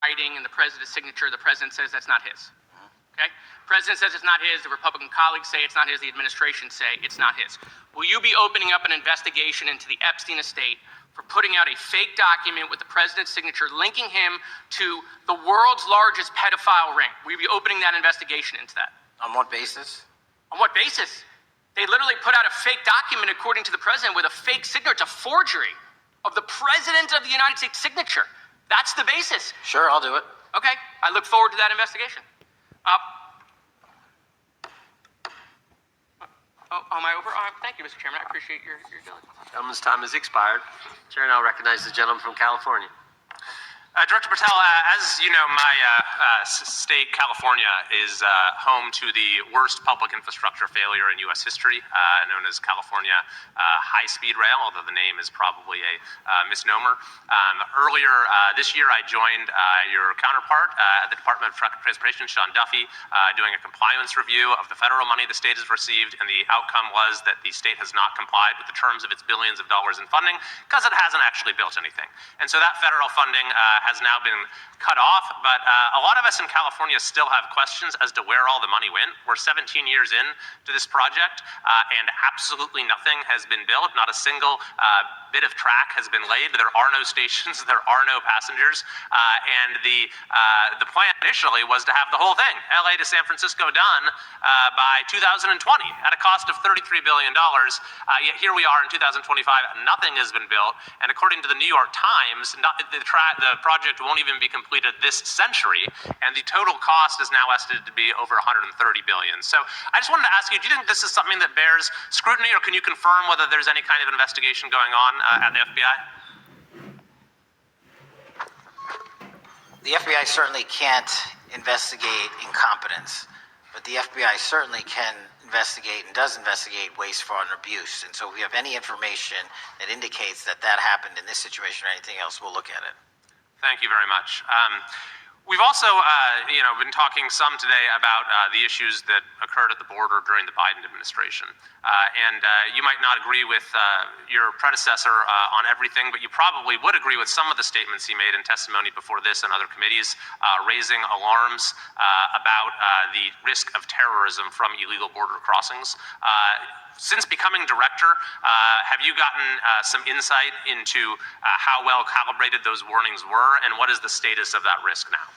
writing and the president's signature, the president says that's not his. Okay? The president says it's not his, the Republican colleagues say it's not his, the administration say it's not his. Will you be opening up an investigation into the Epstein estate for putting out a fake document with the president's signature linking him to the world's largest pedophile ring? Will you be opening that investigation into that? On what basis? On what basis? They literally put out a fake document, according to the president, with a fake signature. It's a forgery of the president of the United States signature. That's the basis. Sure, I'll do it. Okay, I look forward to that investigation. Am I over? Thank you, Mr. Chairman. I appreciate your diligence. Gentleman's time has expired. Chair now recognizes the gentleman from California. Director Patel, as you know, my state, California, is home to the worst public infrastructure failure in U.S. history, known as California High-Speed Rail, although the name is probably a misnomer. Earlier this year, I joined your counterpart at the Department of Transportation, Sean Duffy, doing a compliance review of the federal money the state has received, and the outcome was that the state has not complied with the terms of its billions of dollars in funding because it hasn't actually built anything. And so that federal funding has now been cut off, but a lot of us in California still have questions as to where all the money went. We're 17 years in to this project, and absolutely nothing has been built. Not a single bit of track has been laid. There are no stations, there are no passengers, and the plan initially was to have the whole thing, LA to San Francisco, done by 2020 at a cost of $33 billion. Yet here we are in 2025, nothing has been built, and according to the New York Times, the project won't even be completed this century, and the total cost is now estimated to be over $130 billion. So I just wanted to ask you, do you think this is something that bears scrutiny, or can you confirm whether there's any kind of investigation going on at the FBI? The FBI certainly can't investigate incompetence, but the FBI certainly can investigate and does investigate waste, fraud, and abuse. And so if we have any information that indicates that that happened in this situation or anything else, we'll look at it. Thank you very much. We've also, been talking some today about the issues that occurred at the border during the Biden administration. And you might not agree with your predecessor on everything, but you probably would agree with some of the statements he made in testimony before this and other committees, raising alarms about the risk of terrorism from illegal border crossings. Since becoming director, have you gotten some insight into how well calibrated those warnings were, and what is the status of that risk now?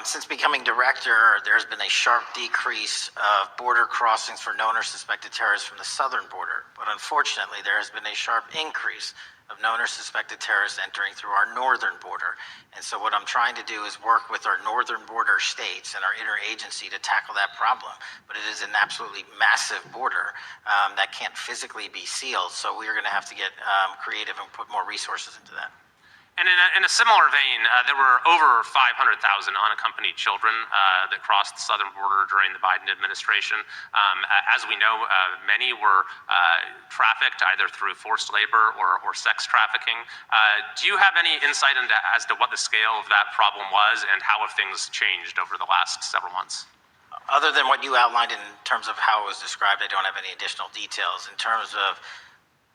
Since becoming director, there's been a sharp decrease of border crossings for known or suspected terrorists from the southern border. But unfortunately, there has been a sharp increase of known or suspected terrorists entering through our northern border. And so what I'm trying to do is work with our northern border states and our interagency to tackle that problem. But it is an absolutely massive border that can't physically be sealed. So we're going to have to get creative and put more resources into that. And in a similar vein, there were over 500,000 unaccompanied children that crossed the southern border during the Biden administration. As we know, many were trafficked either through forced labor or sex trafficking. Do you have any insight as to what the scale of that problem was and how have things changed over the last several months? Other than what you outlined in terms of how it was described, I don't have any additional details. In terms of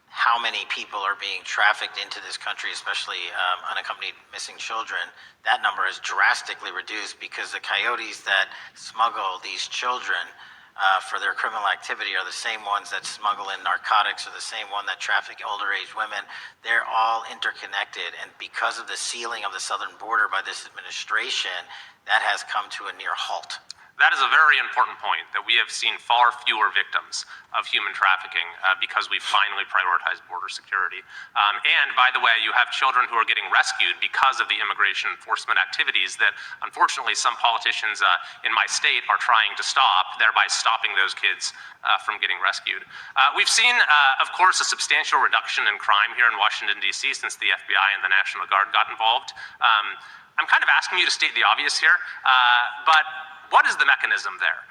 how many people are being trafficked into this country, especially unaccompanied missing children, that number is drastically reduced because the coyotes that smuggle these children for their criminal activity are the same ones that smuggle in narcotics, or the same one that traffic older age women. They're all interconnected, and because of the sealing of the southern border by this administration, that has come to a near halt. That is a very important point, that we have seen far fewer victims of human trafficking because we finally prioritized border security. And by the way, you have children who are getting rescued because of the immigration enforcement activities that unfortunately some politicians in my state are trying to stop, thereby stopping those kids from getting rescued. We've seen, of course, a substantial reduction in crime here in Washington, D.C. since the FBI and the National Guard got involved. I'm kind of asking you to state the obvious here, but what is the mechanism there?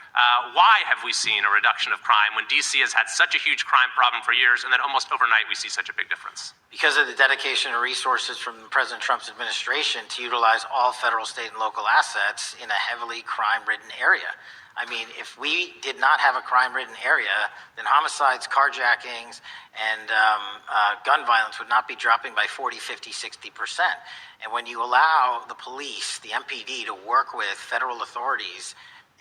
Why have we seen a reduction of crime when DC has had such a huge crime problem for years, and then almost overnight we see such a big difference? Because of the dedication and resources from President Trump's administration to utilize all federal, state, and local assets in a heavily crime-ridden area. I mean, if we did not have a crime-ridden area, then homicides, carjackings, and gun violence would not be dropping by 40, 50, 60%. And when you allow the police, the MPD, to work with federal authorities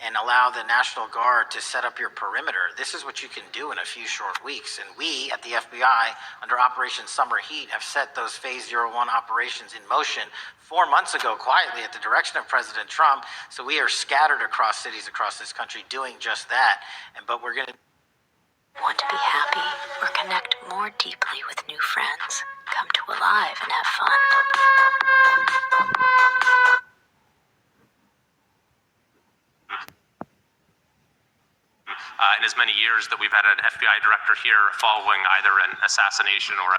and allow the National Guard to set up your perimeter, this is what you can do in a few short weeks. And we at the FBI, under Operation Summer Heat, have set those Phase 01 operations in motion 4 months ago, quietly at the direction of President Trump. So we are scattered across cities across this country doing just that. But we're going to Want to be happy or connect more deeply with new friends? Come to Alive and have fun. In as many years that we've had an FBI director here following either an assassination or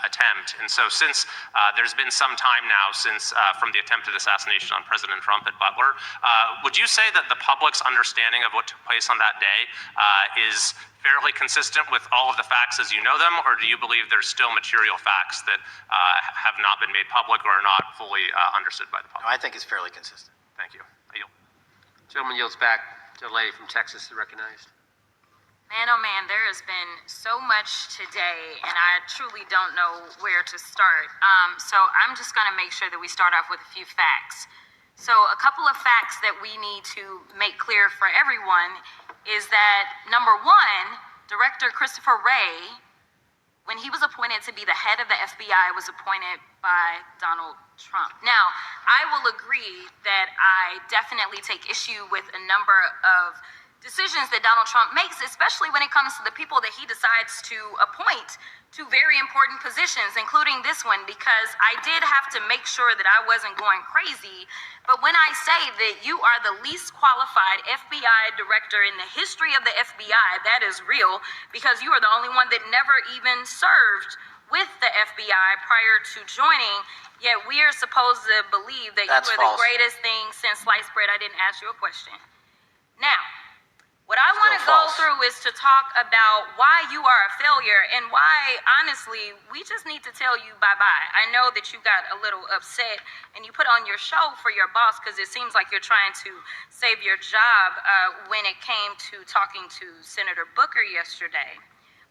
attempt. And so since there's been some time now since from the attempted assassination on President Trump at Butler, would you say that the public's understanding of what took place on that day is fairly consistent with all of the facts as you know them, or do you believe there's still material facts that have not been made public or are not fully understood by the public? I think it's fairly consistent. Thank you. I yield. Gentleman yields back to the lady from Texas is recognized. Man, oh man, there has been so much today, and I truly don't know where to start. So I'm just going to make sure that we start off with a few facts. So a couple of facts that we need to make clear for everyone is that, number one, Director Christopher Wray, when he was appointed to be the head of the FBI, was appointed by Donald Trump. Now, I will agree that I definitely take issue with a number of decisions that Donald Trump makes, especially when it comes to the people that he decides to appoint to very important positions, including this one, because I did have to make sure that I wasn't going crazy. But when I say that you are the least qualified FBI director in the history of the FBI, that is real, because you are the only one that never even served with the FBI prior to joining, yet we are supposed to believe that That's you are false. the greatest thing since sliced bread. I didn't ask you a question. Now, what I want to Still go false. through is to talk about why you are a failure and why, honestly, we just need to tell you bye-bye. I know that you got a little upset and you put on your show for your boss because it seems like you're trying to save your job when it came to talking to Senator Booker yesterday.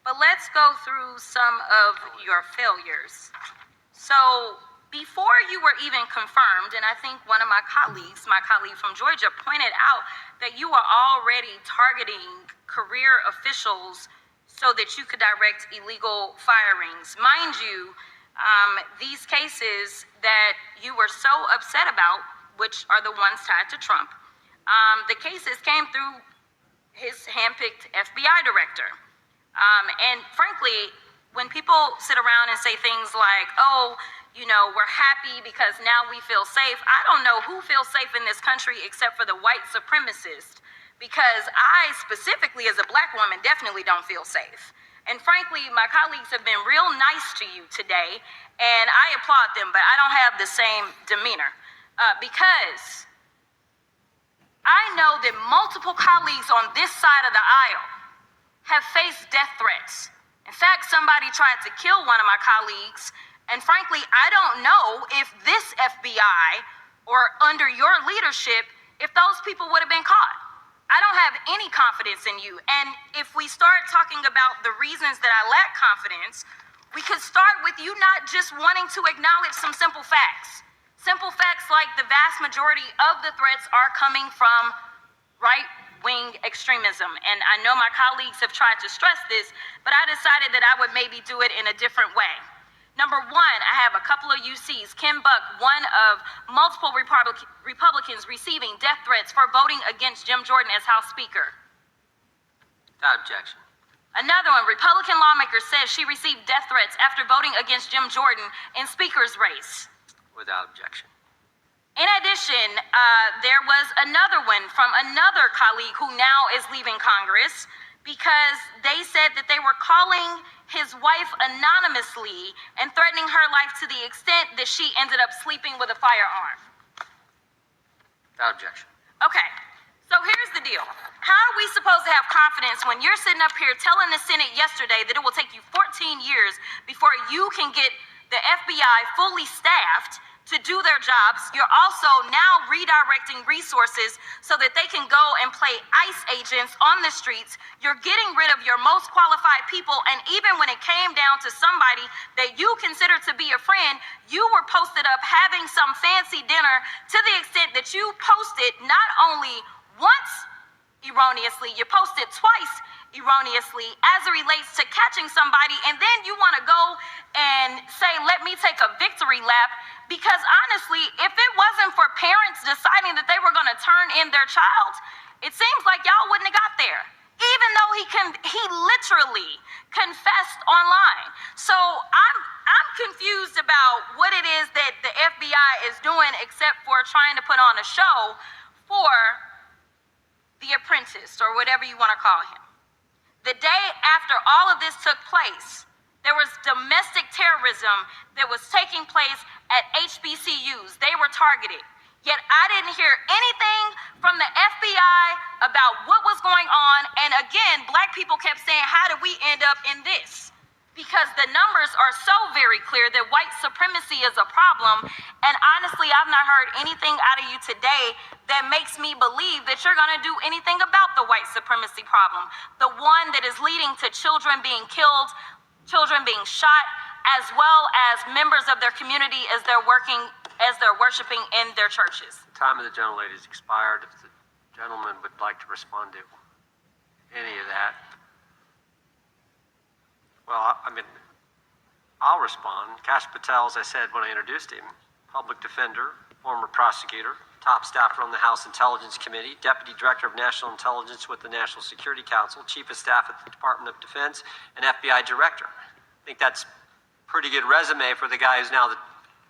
But let's go through some of your failures. So before you were even confirmed, and I think one of my colleague from Georgia, pointed out that you are already targeting career officials so that you could direct illegal firings. Mind you, these cases that you were so upset about, which are the ones tied to Trump, the cases came through his handpicked FBI director. And frankly, when people sit around and say things like, oh, you know, we're happy because now we feel safe. I don't know who feels safe in this country except for the white supremacist, because I specifically as a black woman definitely don't feel safe. And frankly, my colleagues have been real nice to you today, and I applaud them, but I don't have the same demeanor because I know that multiple colleagues on this side of the aisle have faced death threats. In fact, somebody tried to kill one of my colleagues. And frankly, I don't know if this FBI or under your leadership, if those people would have been caught. I don't have any confidence in you. And if we start talking about the reasons that I lack confidence, we could start with you not just wanting to acknowledge some simple facts. Simple facts like the vast majority of the threats are coming from right-wing extremism. And I know my colleagues have tried to stress this, but I decided that I would maybe do it in a different way. Number one, I have a couple of UCs. Kim Buck, one of multiple Republicans receiving death threats for voting against Jim Jordan as House Speaker. Without objection. Another one, Republican lawmaker says she received death threats after voting against Jim Jordan in Speaker's race. Without objection. In addition, there was another one from another colleague who now is leaving Congress because they said that they were calling his wife anonymously and threatening her life to the extent that she ended up sleeping with a firearm. Without objection. Okay, so here's the deal. How are we supposed to have confidence when you're sitting up here telling the Senate yesterday that it will take you 14 years before you can get the FBI fully staffed to do their jobs? You're also now redirecting resources so that they can go and play ICE agents on the streets. You're getting rid of your most qualified people, and even when it came down to somebody that you consider to be a friend, you were posted up having some fancy dinner to the extent that you posted not only once erroneously, you posted twice erroneously as it relates to catching somebody, and then you want to go and say, let me take a victory lap, because honestly, if it wasn't for parents deciding that they were going to turn in their child, it seems like y'all wouldn't have got there, even though he literally confessed online. So I'm confused about what it is that the FBI is doing, except for trying to put on a show for The Apprentice, or whatever you want to call him. The day after all of this took place, there was domestic terrorism that was taking place at HBCUs. They were targeted. Yet I didn't hear anything from the FBI about what was going on. And again, Black people kept saying, how did we end up in this? Because the numbers are so very clear that white supremacy is a problem. And honestly, I've not heard anything out of you today that makes me believe that you're going to do anything about the white supremacy problem. The one that is leading to children being killed, children being shot, as well as members of their community as they're worshiping in their churches. The time of the gentlelady has expired. If the gentleman would like to respond to any of that. Well, I mean, I'll respond. Kash Patel, as I said when I introduced him, public defender, former prosecutor, top staffer on the House Intelligence Committee, Deputy Director of National Intelligence with the National Security Council, Chief of Staff at the Department of Defense, and FBI Director. I think that's a pretty good resume for the guy who's now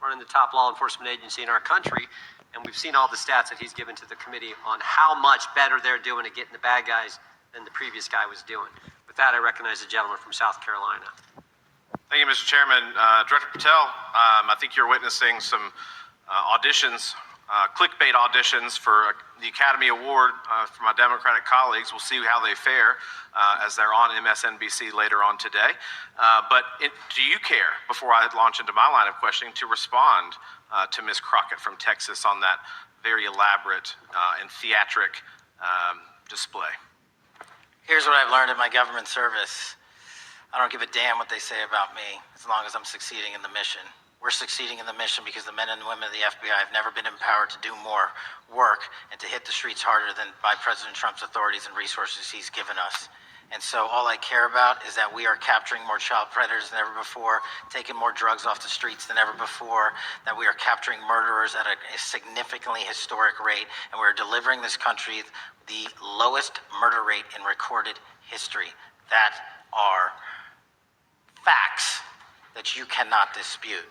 running the top law enforcement agency in our country. And we've seen all the stats that he's given to the committee on how much better they're doing at getting the bad guys than the previous guy was doing. With that, I recognize the gentleman from South Carolina. Thank you, Mr. Chairman. Director Patel, I think you're witnessing some auditions, clickbait auditions for the Academy Award for my Democratic colleagues. We'll see how they fare as they're on MSNBC later on today. Do you care, before I launch into my line of questioning, to respond to Ms. Crockett from Texas on that very elaborate and theatric display? Here's what I've learned in my government service. I don't give a damn what they say about me as long as I'm succeeding in the mission. We're succeeding in the mission because the men and women of the FBI have never been empowered to do more work and to hit the streets harder than by President Trump's authorities and resources he's given us. And so all I care about is that we are capturing more child predators than ever before, taking more drugs off the streets than ever before, that we are capturing murderers at a significantly historic rate, and we're delivering this country the lowest murder rate in recorded history. That are facts that you cannot dispute.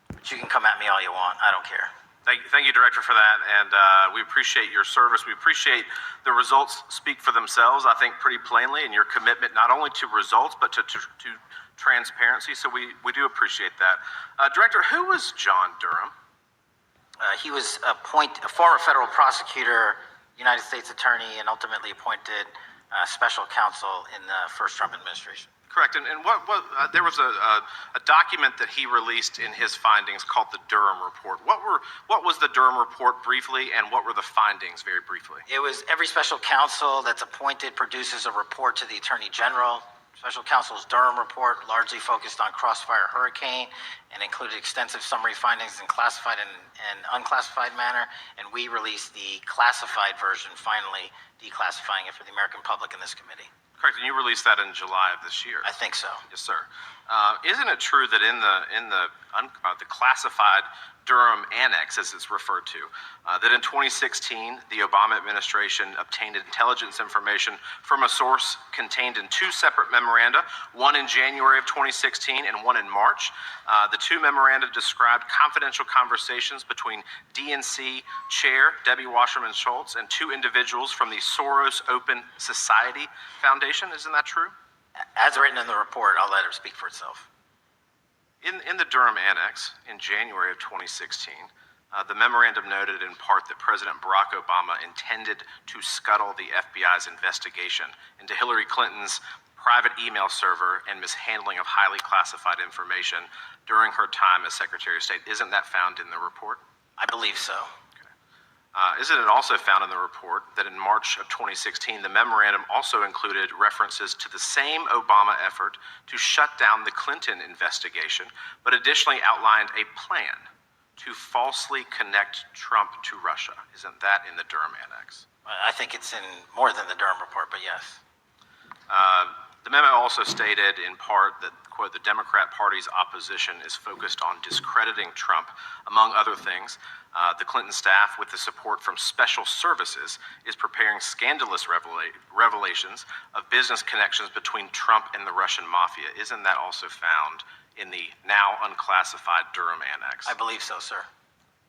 But you can come at me all you want. I don't care. Thank you, Director, for that, and we appreciate your service. We appreciate the results speak for themselves, I think, pretty plainly, and your commitment not only to results, but to transparency, so we do appreciate that. Director, who was John Durham? He was a former federal prosecutor, United States attorney, and ultimately appointed special counsel in the first Trump administration. Correct, and there was a document that he released in his findings called the Durham Report. What was the Durham Report briefly, and what were the findings very briefly? It was every special counsel that's appointed produces a report to the Attorney General. Special counsel's Durham Report largely focused on Crossfire Hurricane and included extensive summary findings in classified and unclassified manner, and we released the classified version, finally declassifying it for the American public in this committee. Correct, and you released that in July of this year. I think so. Yes, sir. Isn't it true that in the classified Durham Annex, as it's referred to, that in 2016 the Obama administration obtained intelligence information from a source contained in two separate memoranda, one in January of 2016 and one in March? The two memoranda described confidential conversations between DNC Chair Debbie Wasserman Schultz and two individuals from the Soros Open Society Foundation. Isn't that true? As written in the report, I'll let it speak for itself. In the Durham Annex in January of 2016, the memorandum noted in part that President Barack Obama intended to scuttle the FBI's investigation into Hillary Clinton's private email server and mishandling of highly classified information during her time as Secretary of State. Isn't that found in the report? I believe so. Isn't it also found in the report that in March of 2016, the memorandum also included references to the same Obama effort to shut down the Clinton investigation, but additionally outlined a plan to falsely connect Trump to Russia? Isn't that in the Durham Annex? I think it's in more than the Durham report, but yes. The memo also stated in part that, quote, the Democrat Party's opposition is focused on discrediting Trump. Among other things, the Clinton staff, with the support from special services, is preparing scandalous revelations of business connections between Trump and the Russian mafia. Isn't that also found in the now unclassified Durham Annex? I believe so, sir.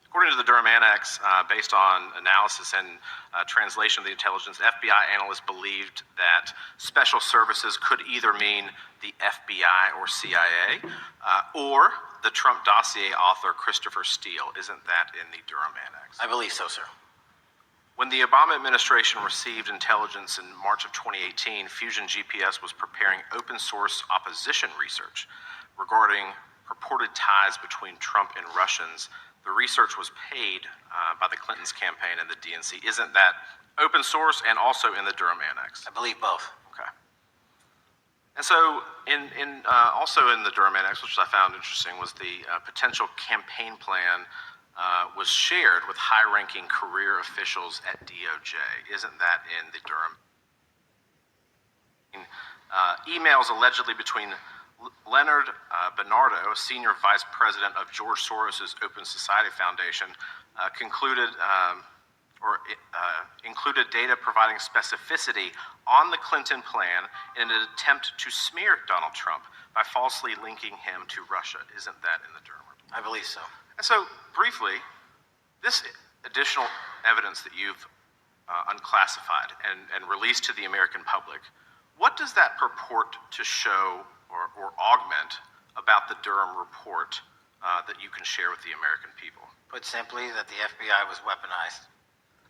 According to the Durham Annex, based on analysis and translation of the intelligence, FBI analysts believed that special services could either mean the FBI or CIA, or the Trump dossier author Christopher Steele. Isn't that in the Durham Annex? I believe so, sir. When the Obama administration received intelligence in March of 2018, Fusion GPS was preparing open source opposition research regarding purported ties between Trump and Russians. The research was paid by the Clintons campaign and the DNC. Isn't that open source and also in the Durham Annex? I believe both. Okay. And so, also in the Durham Annex, which I found interesting, was the potential campaign plan was shared with high-ranking career officials at DOJ. Isn't that in the Durham? Emails allegedly between Leonard Bernardo, senior vice president of George Soros's Open Society Foundation, included data providing specificity on the Clinton plan in an attempt to smear Donald Trump by falsely linking him to Russia. Isn't that in the Durham report? I believe so. And so, briefly, this additional evidence that you've unclassified and released to the American public, what does that purport to show or augment about the Durham report that you can share with the American people? Put simply, that the FBI was weaponized.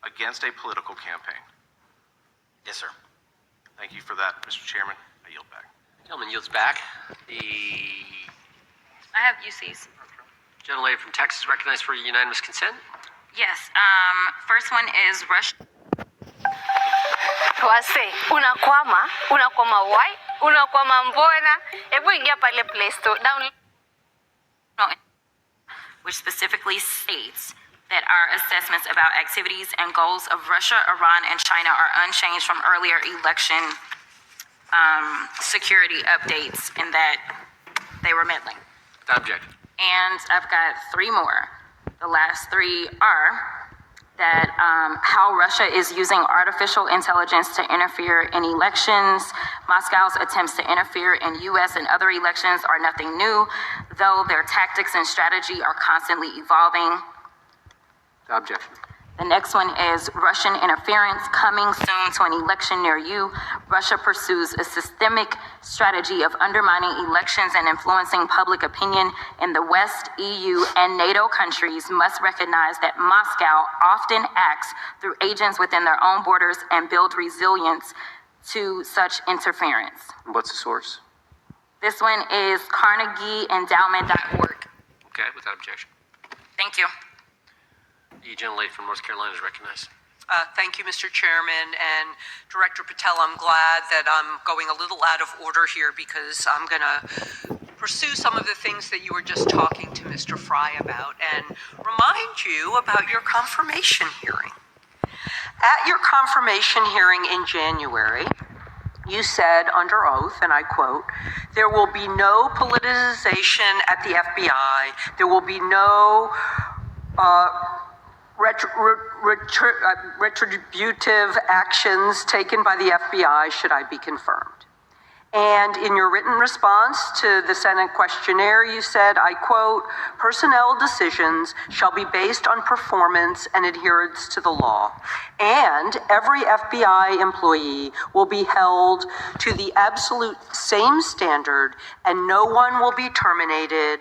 Against a political campaign. Yes, sir. Thank you for that, Mr. Chairman. I yield back. Gentleman yields back. The I have UCs. gentlelady from Texas recognized for unanimous consent. Yes. First one is Russia. Wase, unakwama why? Unakwama mbona? Hebu ingia pale Play Store. Which specifically states that our assessments about activities and goals of Russia, Iran, and China are unchanged from earlier election security updates, and that they were meddling. Object. And I've got three more. The last three are that how Russia is using artificial intelligence to interfere in elections. Moscow's attempts to interfere in U.S. and other elections are nothing new, though their tactics and strategy are constantly evolving. Objection. The next one is Russian interference coming soon to an election near you. Russia pursues a systemic strategy of undermining elections and influencing public opinion in the West. EU and NATO countries must recognize that Moscow often acts through agents within their own borders and build resilience to such interference. What's the source? This one is CarnegieEndowment.org. Okay, without objection. Thank you. The gentlelady from North Carolina is recognized. Thank you, Mr. Chairman, and Director Patel. I'm glad that I'm going a little out of order here because I'm going to pursue some of the things that you were just talking to Mr. Fry about and remind you about your confirmation hearing. At your confirmation hearing in January, you said under oath, and I quote, "There will be no politicization at the FBI. There will be no retributive actions taken by the FBI should I be confirmed." And in your written response to the Senate questionnaire, you said, I quote, personnel decisions shall be based on performance and adherence to the law. And every FBI employee will be held to the absolute same standard, and no one will be terminated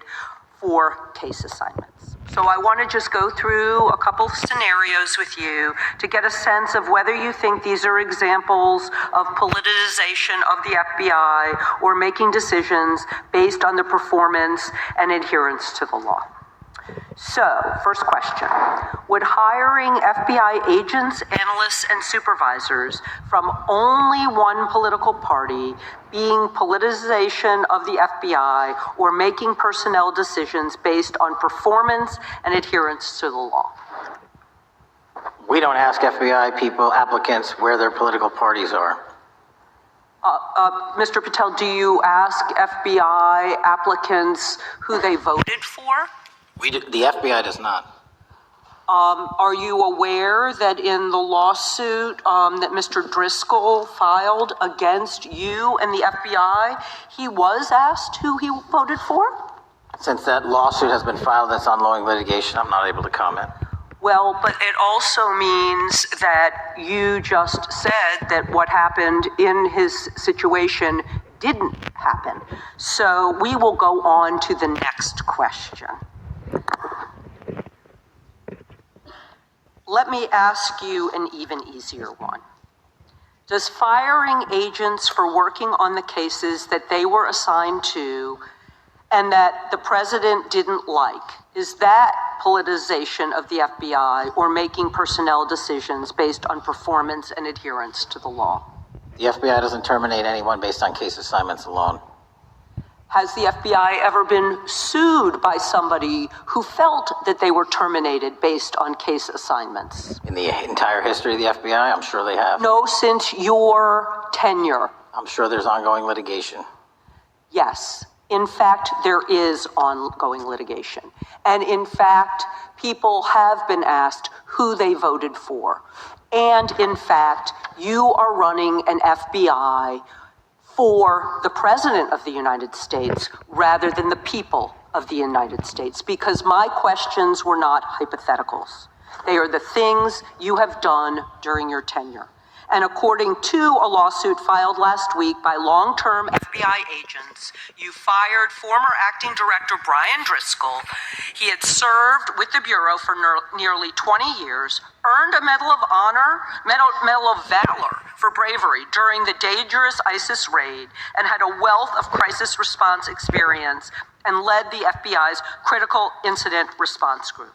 for case assignments. So I want to just go through a couple scenarios with you to get a sense of whether you think these are examples of politicization of the FBI or making decisions based on the performance and adherence to the law. So, first question. Would hiring FBI agents, analysts, and supervisors from only one political party being politicization of the FBI or making personnel decisions based on performance and adherence to the law? We don't ask FBI people, applicants, where their political parties are. Mr. Patel, do you ask FBI applicants who they voted for? The FBI does not. Are you aware that in the lawsuit that Mr. Driscoll filed against you and the FBI, he was asked who he voted for? Since that lawsuit has been filed, that's ongoing litigation, I'm not able to comment. Well, but it also means that you just said that what happened in his situation didn't happen. So we will go on to the next question. Let me ask you an even easier one. Does firing agents for working on the cases that they were assigned to and that the president didn't like, is that politicization of the FBI or making personnel decisions based on performance and adherence to the law? The FBI doesn't terminate anyone based on case assignments alone. Has the FBI ever been sued by somebody who felt that they were terminated based on case assignments? In the entire history of the FBI, I'm sure they have. No, since your tenure. I'm sure there's ongoing litigation. Yes. In fact, there is ongoing litigation. And in fact, people have been asked who they voted for. And in fact, you are running an FBI for the President of the United States rather than the people of the United States, because my questions were not hypotheticals. They are the things you have done during your tenure. And according to a lawsuit filed last week by long-term FBI agents, you fired former acting director Brian Driscoll. He had served with the Bureau for nearly 20 years, earned a Medal of Honor, Medal of Valor for bravery during the dangerous ISIS raid, and had a wealth of crisis response experience and led the FBI's critical incident response group.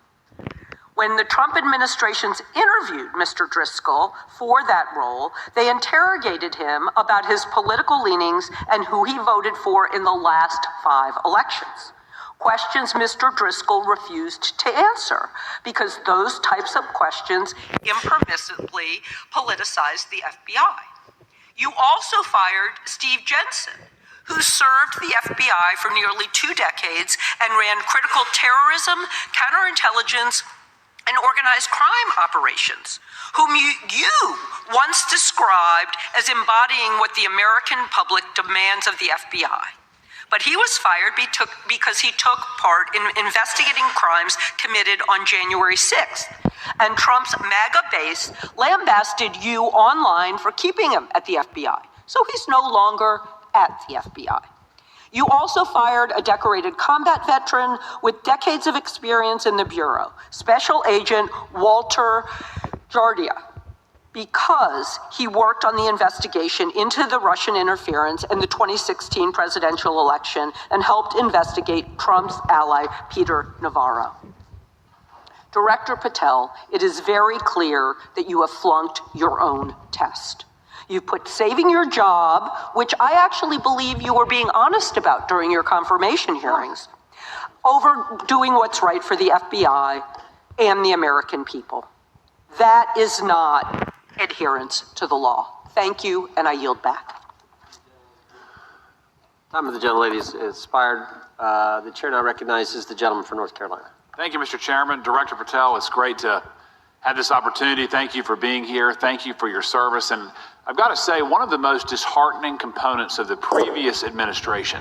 When the Trump administrations interviewed Mr. Driscoll for that role, they interrogated him about his political leanings and who he voted for in the last 5 elections. Questions Mr. Driscoll refused to answer because those types of questions impermissibly politicized the FBI. You also fired Steve Jensen, who served the FBI for nearly 2 decades and ran critical terrorism, counterintelligence, and organized crime operations, whom you once described as embodying what the American public demands of the FBI. But he was fired because he took part in investigating crimes committed on January 6th. And Trump's MAGA base lambasted you online for keeping him at the FBI. So he's no longer at the FBI. You also fired a decorated combat veteran with decades of experience in the Bureau, Special Agent Walter Jardia, because he worked on the investigation into the Russian interference in the 2016 presidential election and helped investigate Trump's ally, Peter Navarro. Director Patel, it is very clear that you have flunked your own test. You've put saving your job, which I actually believe you were being honest about during your confirmation hearings, over doing what's right for the FBI and the American people. That is not adherence to the law. Thank you, and I yield back. Time of the gentlelady is expired. The chair now recognizes the gentleman from North Carolina. Thank you, Mr. Chairman. Director Patel, it's great to have this opportunity. Thank you for being here. Thank you for your service. And I've got to say, one of the most disheartening components of the previous administration,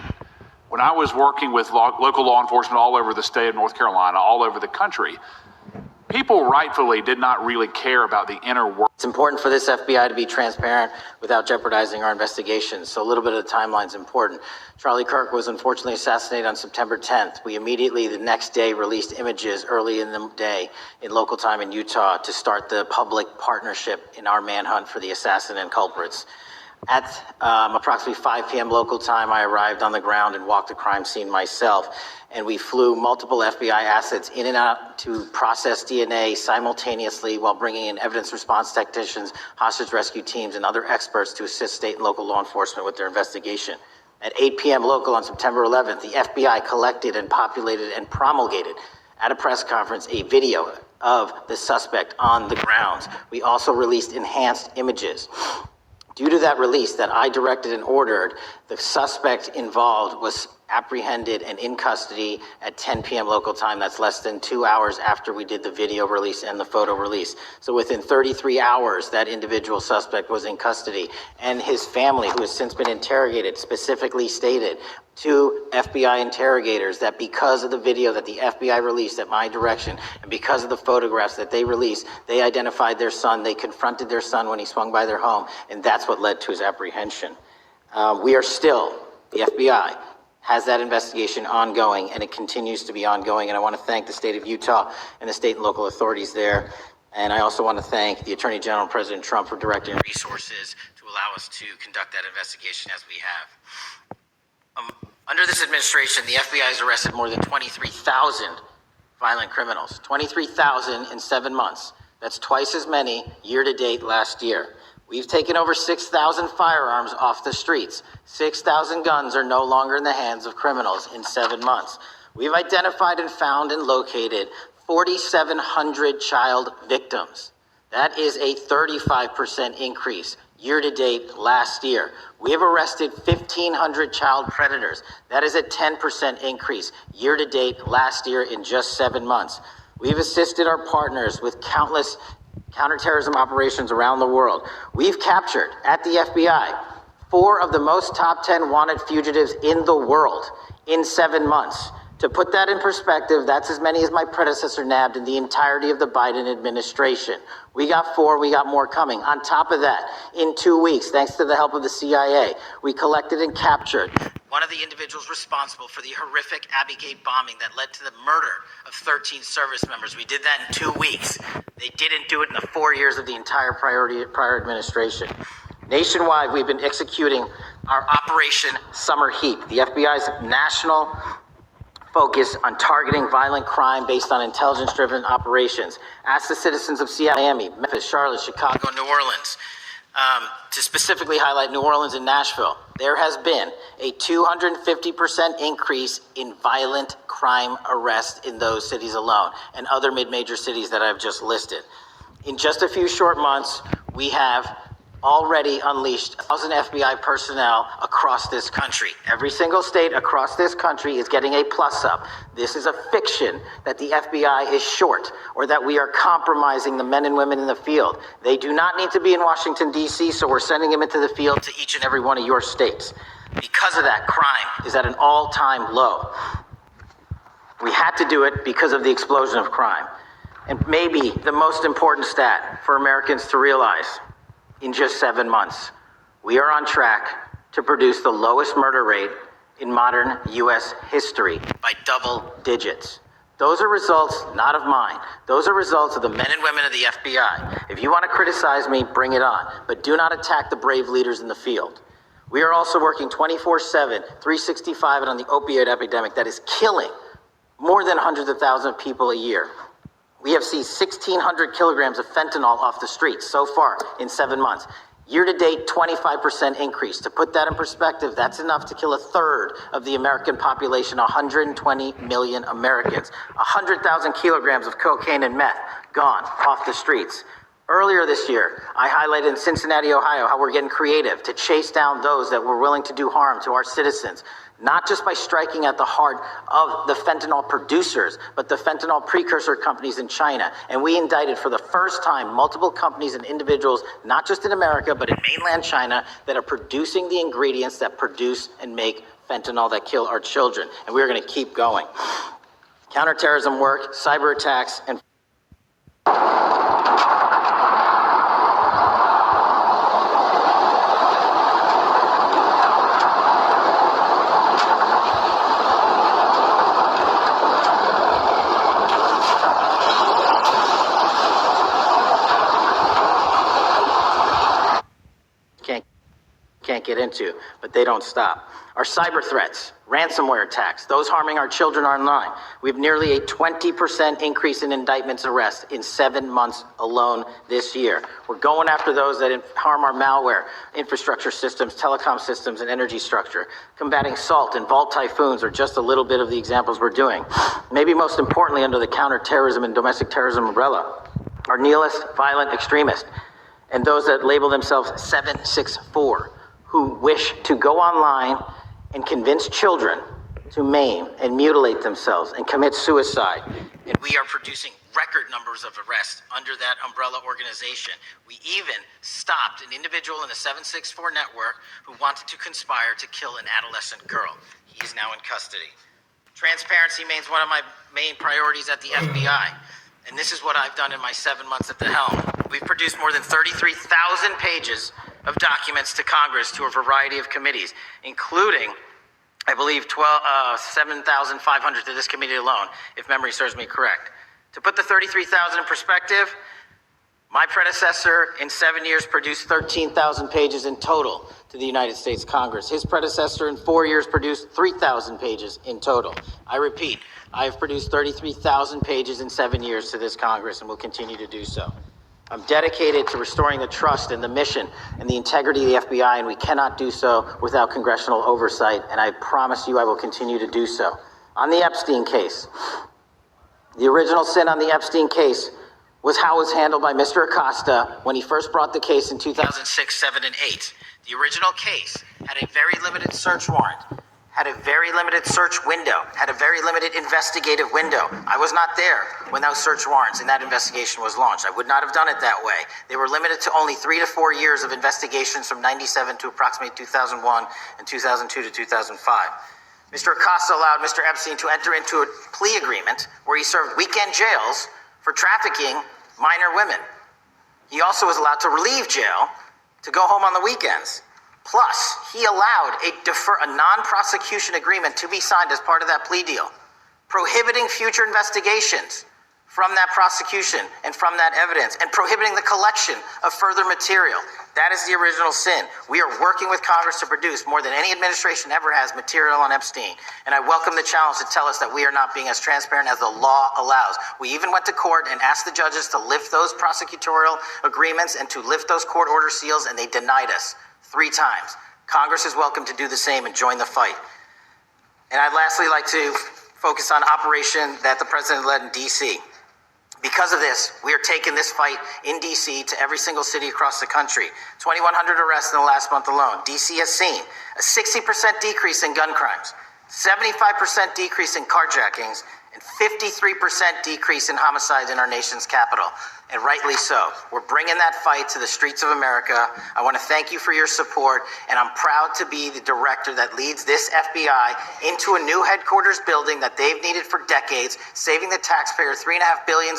when I was working with local law enforcement all over the state of North Carolina, all over the country, people rightfully did not really care about the inner work. It's important for this FBI to be transparent without jeopardizing our investigations. So a little bit of the timeline is important. Charlie Kirk was unfortunately assassinated on September 10th. We immediately, the next day, released images early in the day in local time in Utah to start the public partnership in our manhunt for the assassin and culprits. At approximately 5 p.m. local time, I arrived on the ground and walked the crime scene myself. And we flew multiple FBI assets in and out to process DNA simultaneously while bringing in evidence response technicians, hostage rescue teams, and other experts to assist state and local law enforcement with their investigation. At 8 p.m. local on September 11th, the FBI collected and populated and promulgated at a press conference a video of the suspect on the grounds. We also released enhanced images. Due to that release that I directed and ordered, the suspect involved was apprehended and in custody at 10 p.m. local time. That's less than 2 hours after we did the video release and the photo release. So within 33 hours, that individual suspect was in custody, and his family, who has since been interrogated, specifically stated to FBI interrogators that because of the video that the FBI released at my direction and because of the photographs that they released, they identified their son, they confronted their son when he swung by their home, and that's what led to his apprehension. We are still, the FBI has that investigation ongoing, and it continues to be ongoing, and I want to thank the state of Utah and the state and local authorities there. And I also want to thank the Attorney General and President Trump for directing resources to allow us to conduct that investigation as we have. Under this administration, the FBI has arrested more than 23,000 violent criminals. 23,000 in 7 months. That's twice as many year to date last year. We've taken over 6,000 firearms off the streets. 6,000 guns are no longer in the hands of criminals in 7 months. We've identified and found and located 4,700 child victims. That is a 35% increase year to date last year. We have arrested 1,500 child predators. That is a 10% increase year to date last year in just 7 months. We've assisted our partners with countless counterterrorism operations around the world. We've captured, at the FBI, 4 of the most top 10 wanted fugitives in the world in 7 months. To put that in perspective, that's as many as my predecessor nabbed in the entirety of the Biden administration. We got 4, we got more coming. On top of that, in 2 weeks, thanks to the help of the CIA, we collected and captured one of the individuals responsible for the horrific Abbey Gate bombing that led to the murder of 13 service members. We did that in 2 weeks. They didn't do it in the 4 years of the entire prior administration. Nationwide, we've been executing our Operation Summer Heat, the FBI's national focus on targeting violent crime based on intelligence-driven operations. Ask the citizens of Seattle, Miami, Memphis, Charlotte, Chicago, New Orleans, to specifically highlight New Orleans and Nashville. There has been a 250% increase in violent crime arrests in those cities alone, and other mid-major cities that I've just listed. In just a few short months, we have already unleashed 1,000 FBI personnel across this country. Every single state across this country is getting a plus up. This is a fiction that the FBI is short or that we are compromising the men and women in the field. They do not need to be in Washington, D.C., so we're sending them into the field to each and every one of your states. Because of that, crime is at an all-time low. We had to do it because of the explosion of crime. And maybe the most important stat for Americans to realize: in just 7 months, we are on track to produce the lowest murder rate in modern U.S. history by double digits. Those are results not of mine. Those are results of the men and women of the FBI. If you want to criticize me, bring it on, but do not attack the brave leaders in the field. We are also working 24/7, 365 on the opioid epidemic that is killing more than hundreds of thousands of people a year. We have seized 1,600 kilograms of fentanyl off the streets so far in 7 months. Year to date, 25% increase. To put that in perspective, that's enough to kill a third of the American population, 120 million Americans. 100,000 kilograms of cocaine and meth gone off the streets. Earlier this year, I highlighted in Cincinnati, Ohio, how we're getting creative to chase down those that were willing to do harm to our citizens, not just by striking at the heart of the fentanyl producers, but the fentanyl precursor companies in China. And we indicted for the first time multiple companies and individuals, not just in America, but in mainland China, that are producing the ingredients that produce and make fentanyl that kill our children. And we're going to keep going. Counterterrorism work, cyber attacks, and can't get into, but they don't stop. Our cyber threats, ransomware attacks, those harming our children online. We have nearly a 20% increase in indictments arrests in 7 months alone this year. We're going after those that harm our malware, infrastructure systems, telecom systems, and energy structure. Combating SALT and Vault Typhoons are just a little bit of the examples we're doing. Maybe most importantly, under the counterterrorism and domestic terrorism umbrella, our nihilist, violent extremists, and those that label themselves 764, who wish to go online and convince children to maim and mutilate themselves and commit suicide. And we are producing record numbers of arrests under that umbrella organization. We even stopped an individual in the 764 network who wanted to conspire to kill an adolescent girl. He is now in custody. Transparency remains one of my main priorities at the FBI. And this is what I've done in my 7 months at the helm. We've produced more than 33,000 pages of documents to Congress to a variety of committees, including, I believe, 7,500 to this committee alone, if memory serves me correct. To put the 33,000 in perspective, my predecessor in 7 years produced 13,000 pages in total to the United States Congress. His predecessor in 4 years produced 3,000 pages in total. I repeat, I have produced 33,000 pages in 7 years to this Congress and will continue to do so. I'm dedicated to restoring the trust and the mission and the integrity of the FBI, and we cannot do so without congressional oversight, and I promise you I will continue to do so. On the Epstein case, the original sin on the Epstein case was how it was handled by Mr. Acosta when he first brought the case in 2006, 7, and 8. The original case had a very limited search warrant, had a very limited search window, had a very limited investigative window. I was not there when those search warrants and that investigation was launched. I would not have done it that way. They were limited to only 3 to 4 years of investigations from 97 to approximately 2001 and 2002 to 2005. Mr. Acosta allowed Mr. Epstein to enter into a plea agreement where he served weekend jails for trafficking minor women. He also was allowed to relieve jail to go home on the weekends. Plus, he allowed a non-prosecution agreement to be signed as part of that plea deal, prohibiting future investigations from that prosecution and from that evidence, and prohibiting the collection of further material. That is the original sin. We are working with Congress to produce more than any administration ever has material on Epstein. And I welcome the challenge to tell us that we are not being as transparent as the law allows. We even went to court and asked the judges to lift those prosecutorial agreements and to lift those court order seals, and they denied us 3 times. Congress is welcome to do the same and join the fight. And I'd lastly like to focus on operation that the president led in D.C. Because of this, we are taking this fight in D.C. to every single city across the country. 2,100 arrests in the last month alone. D.C. has seen a 60% decrease in gun crimes, 75% decrease in carjackings, and 53% decrease in homicides in our nation's capital. And rightly so. We're bringing that fight to the streets of America. I want to thank you for your support, and I'm proud to be the director that leads this FBI into a new headquarters building that they've needed for decades, saving the taxpayer $3.5 billion,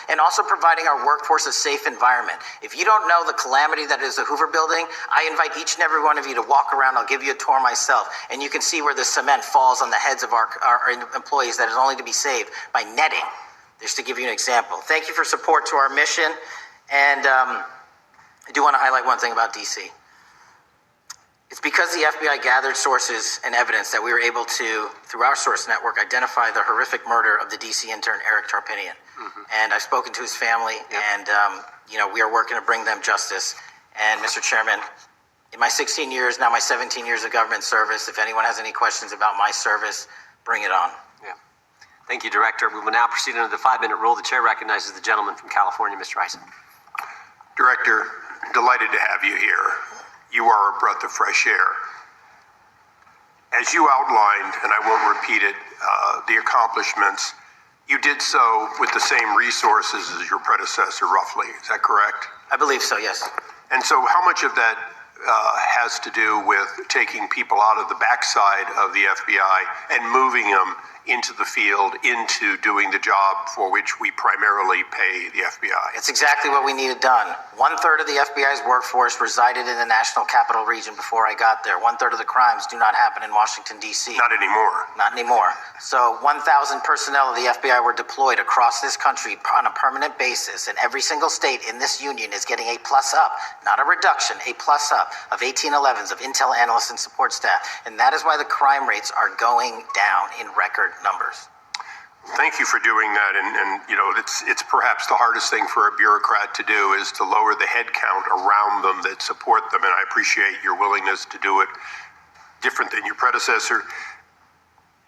and also providing our workforce a safe environment. If you don't know the calamity that is the Hoover Building, I invite each and every one of you to walk around. I'll give you a tour myself, and you can see where the cement falls on the heads of our employees that is only to be saved by netting. Just to give you an example. Thank you for support to our mission. And I do want to highlight one thing about DC. It's because the FBI gathered sources and evidence that we were able to, through our source network, identify the horrific murder of the DC intern, Eric Tarpinian. And I've spoken to his family, and we are working to bring them justice. And Mr. Chairman, in my 16 years, now my 17 years of government service, if anyone has any questions about my service, bring it on. Thank you, Director. We will now proceed under the 5-minute rule. The chair recognizes the gentleman from California, Mr. Ison. Director, delighted to have you here. You are a breath of fresh air. As you outlined, and I won't repeat it, the accomplishments, you did so with the same resources as your predecessor, roughly. Is that correct? I believe so, yes. And so how much of that has to do with taking people out of the backside of the FBI and moving them into the field, into doing the job for which we primarily pay the FBI? It's exactly what we needed done. 1/3 of the FBI's workforce resided in the National Capital Region before I got there. 1/3 of the crimes do not happen in Washington, D.C. Not anymore. Not anymore. So 1,000 personnel of the FBI were deployed across this country on a permanent basis, and every single state in this union is getting a plus up, not a reduction, a plus up of 1811s of intel analysts and support staff. And that is why the crime rates are going down in record numbers. Thank you for doing that, and you know, it's perhaps the hardest thing for a bureaucrat to do is to lower the head count around them that support them, and I appreciate your willingness to do it different than your predecessor.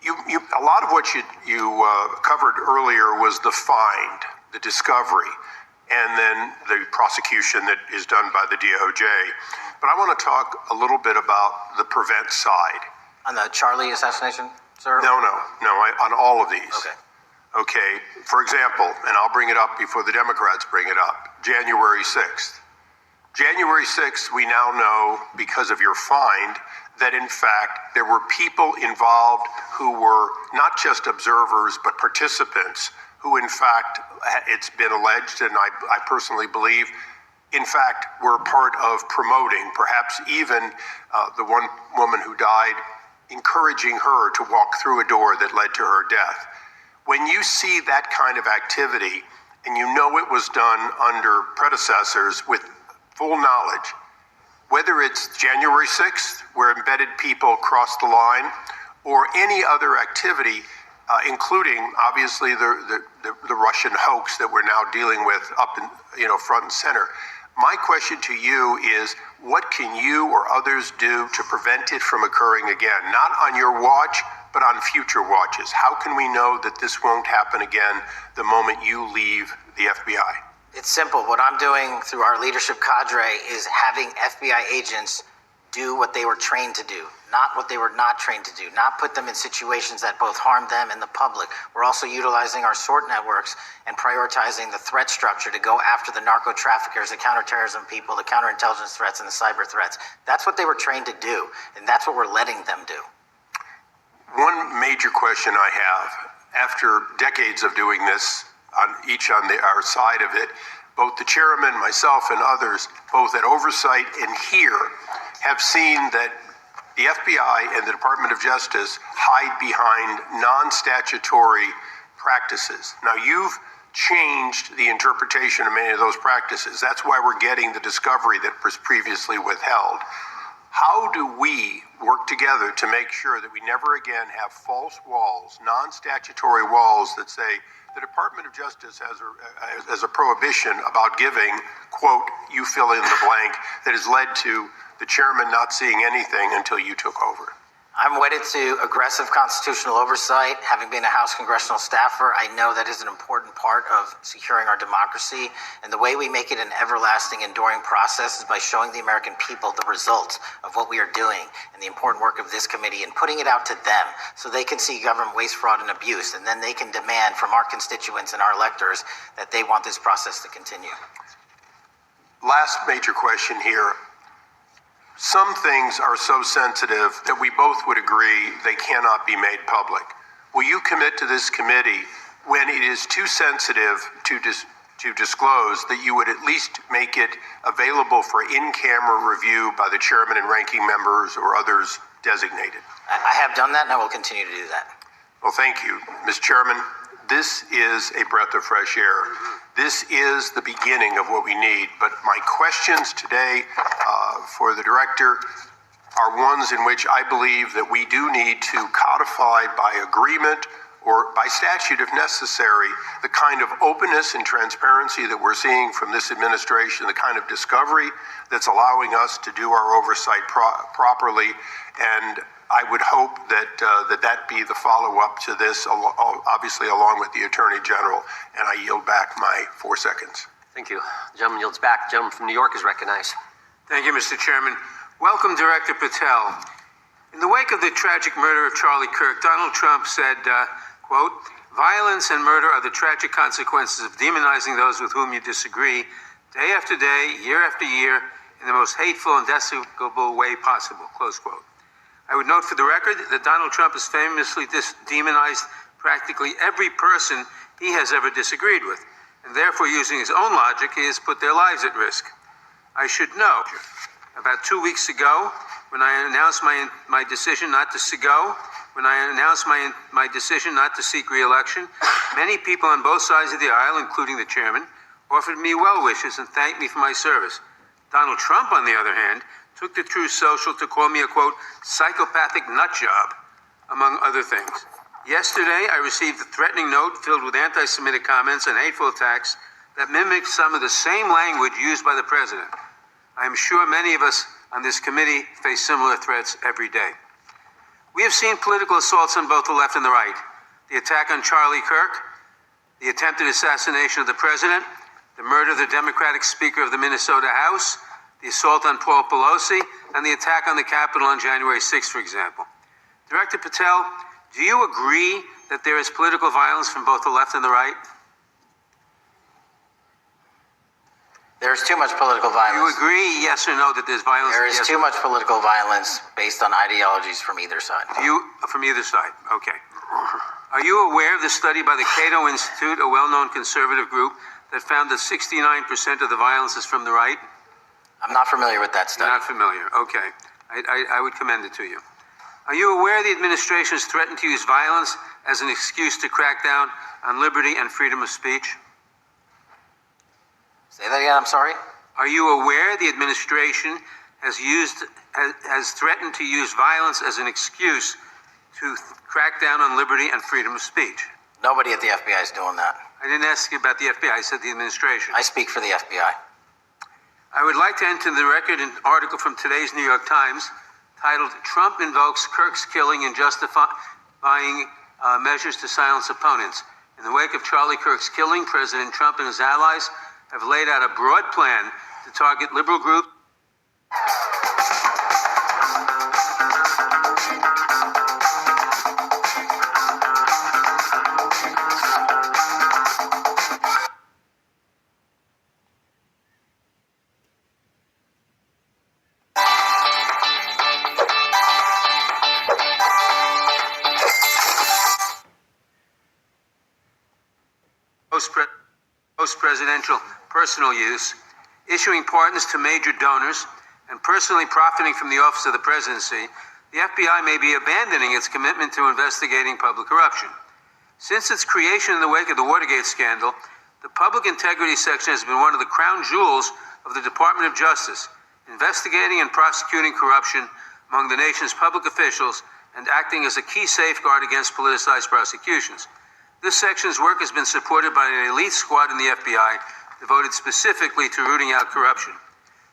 A lot of what you covered earlier was the find, the discovery, and then the prosecution that is done by the DOJ. But I want to talk a little bit about the prevent side. On the Charlie assassination, sir? No, on all of these. Okay. Okay, for example, and I'll bring it up before the Democrats bring it up, January 6th. January 6th, we now know, because of your find, that in fact there were people involved who were not just observers, but participants who in fact, it's been alleged, and I personally believe, in fact, were part of promoting, perhaps even the one woman who died, encouraging her to walk through a door that led to her death. When you see that kind of activity, and you know it was done under predecessors with full knowledge, whether it's January 6th, where embedded people crossed the line, or any other activity, including obviously the Russian hoax that we're now dealing with up in, front and center. My question to you is, what can you or others do to prevent it from occurring again? Not on your watch, but on future watches. How can we know that this won't happen again the moment you leave the FBI? It's simple. What I'm doing through our leadership cadre is having FBI agents do what they were trained to do, not what they were not trained to do, not put them in situations that both harm them and the public. We're also utilizing our SORT networks and prioritizing the threat structure to go after the narco traffickers, the counterterrorism people, the counterintelligence threats, and the cyber threats. That's what they were trained to do, and that's what we're letting them do. One major question I have, after decades of doing this, on our side of it, both the chairman, myself, and others, both at oversight and here, have seen that the FBI and the Department of Justice hide behind non-statutory practices. Now, you've changed the interpretation of many of those practices. That's why we're getting the discovery that was previously withheld. How do we work together to make sure that we never again have false walls, non-statutory walls that say the Department of Justice has a prohibition about giving, quote, you fill in the blank, that has led to the chairman not seeing anything until you took over? I'm wedded to aggressive constitutional oversight. Having been a House congressional staffer, I know that is an important part of securing our democracy. And the way we make it an everlasting, enduring process is by showing the American people the results of what we are doing and the important work of this committee and putting it out to them so they can see government waste, fraud, and abuse. And then they can demand from our constituents and our electors that they want this process to continue. Last major question here. Some things are so sensitive that we both would agree they cannot be made public. Will you commit to this committee, when it is too sensitive to disclose, that you would at least make it available for in-camera review by the chairman and ranking members or others designated? I have done that, and I will continue to do that. Well, thank you, Mr. Chairman. This is a breath of fresh air. This is the beginning of what we need. But my questions today for the director are ones in which I believe that we do need to codify by agreement or by statute, if necessary, the kind of openness and transparency that we're seeing from this administration, the kind of discovery that's allowing us to do our oversight properly. And I would hope that that be the follow-up to this, obviously along with the Attorney General, and I yield back my 4 seconds. Thank you. The gentleman yields back. The gentleman from New York is recognized. Thank you, Mr. Chairman. Welcome, Director Patel. In the wake of the tragic murder of Charlie Kirk, Donald Trump said, quote, "Violence and murder are the tragic consequences of demonizing those with whom you disagree, day after day, year after year, in the most hateful and despicable way possible," close quote. I would note for the record that Donald Trump has famously demonized practically every person he has ever disagreed with, and therefore, using his own logic, he has put their lives at risk. I should know, about 2 weeks ago, when I announced my decision not to my decision not to seek re-election, many people on both sides of the aisle, including the chairman, offered me well wishes and thanked me for my service. Donald Trump, on the other hand, took to Truth Social to call me a, quote, "psychopathic nut job," among other things. Yesterday, I received a threatening note filled with anti-Semitic comments and hateful attacks that mimicked some of the same language used by the president. I am sure many of us on this committee face similar threats every day. We have seen political assaults on both the left and the right. The attack on Charlie Kirk, the attempted assassination of the president, the murder of the Democratic Speaker of the Minnesota House, the assault on Paul Pelosi, and the attack on the Capitol on January 6th, for example. Director Patel, do you agree that there is political violence from both the left and the right? There's too much political Do violence. you agree, yes or no, that there's violence? There is Yes too or- much political violence based on ideologies from either side. From either side, okay. Are you aware of the study by the Cato Institute, a well-known conservative group, that found that 69% of the violence is from the right? I'm not familiar with that You're study. not familiar, okay. I would commend it to you. Are you aware the administration has threatened to use violence as an excuse to crack down on liberty and freedom of speech? Say that again, I'm sorry? Are you aware the administration has threatened to use violence as an excuse to crack down on liberty and freedom of speech? Nobody at the FBI is doing that. I didn't ask you about the FBI, I said the administration. I speak for the FBI. I would like to enter the record an article from today's New York Times titled, "Trump Invokes Kirk's Killing and Justifying Measures to Silence Opponents." In the wake of Charlie Kirk's killing, President Trump and his allies have laid out a broad plan to target liberal groups. Post-presidential personal use, issuing pardons to major donors, and personally profiting from the office of the presidency, the FBI may be abandoning its commitment to investigating public corruption. Since its creation in the wake of the Watergate scandal, the Public Integrity Section has been one of the crown jewels of the Department of Justice, investigating and prosecuting corruption among the nation's public officials and acting as a key safeguard against politicized prosecutions. This section's work has been supported by an elite squad in the FBI devoted specifically to rooting out corruption.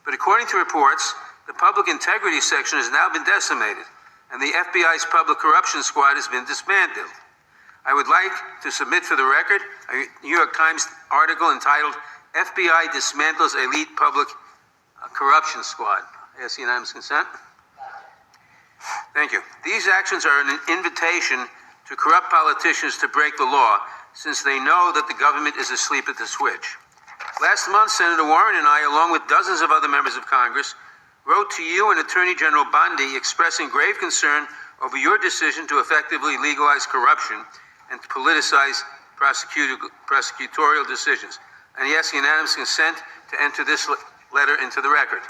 But according to reports, the Public Integrity Section has now been decimated, and the FBI's Public Corruption Squad has been disbanded. I would like to submit for the record a New York Times article entitled, "FBI Dismantles Elite Public Corruption Squad." I ask unanimous consent. Thank you. These actions are an invitation to corrupt politicians to break the law, since they know that the government is asleep at the switch. Last month, Senator Warren and I, along with dozens of other members of Congress, wrote to you and Attorney General Bondi expressing grave concern over your decision to effectively legalize corruption and to politicize prosecutorial decisions. And he asks unanimous consent to enter this letter into the record.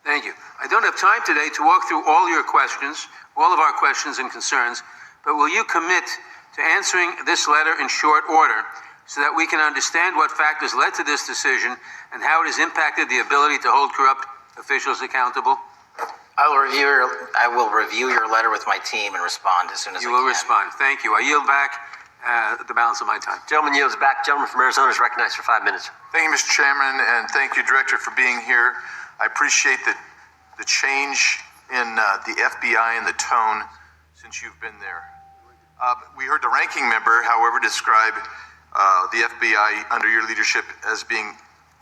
Thank you. I don't have time today to walk through all your questions, all of our questions and concerns, but will you commit to answering this letter in short order so that we can understand what factors led to this decision and how it has impacted the ability to hold corrupt officials accountable? I will review your letter with my team and respond as soon as I can. You will respond. Thank you. I yield back the balance of my time. Gentleman yields back. Gentleman from Arizona is recognized for 5 minutes. Thank you, Mr. Chairman, and thank you, Director, for being here. I appreciate the change in the FBI and the tone since you've been there. We heard the ranking member, however, describe the FBI under your leadership as being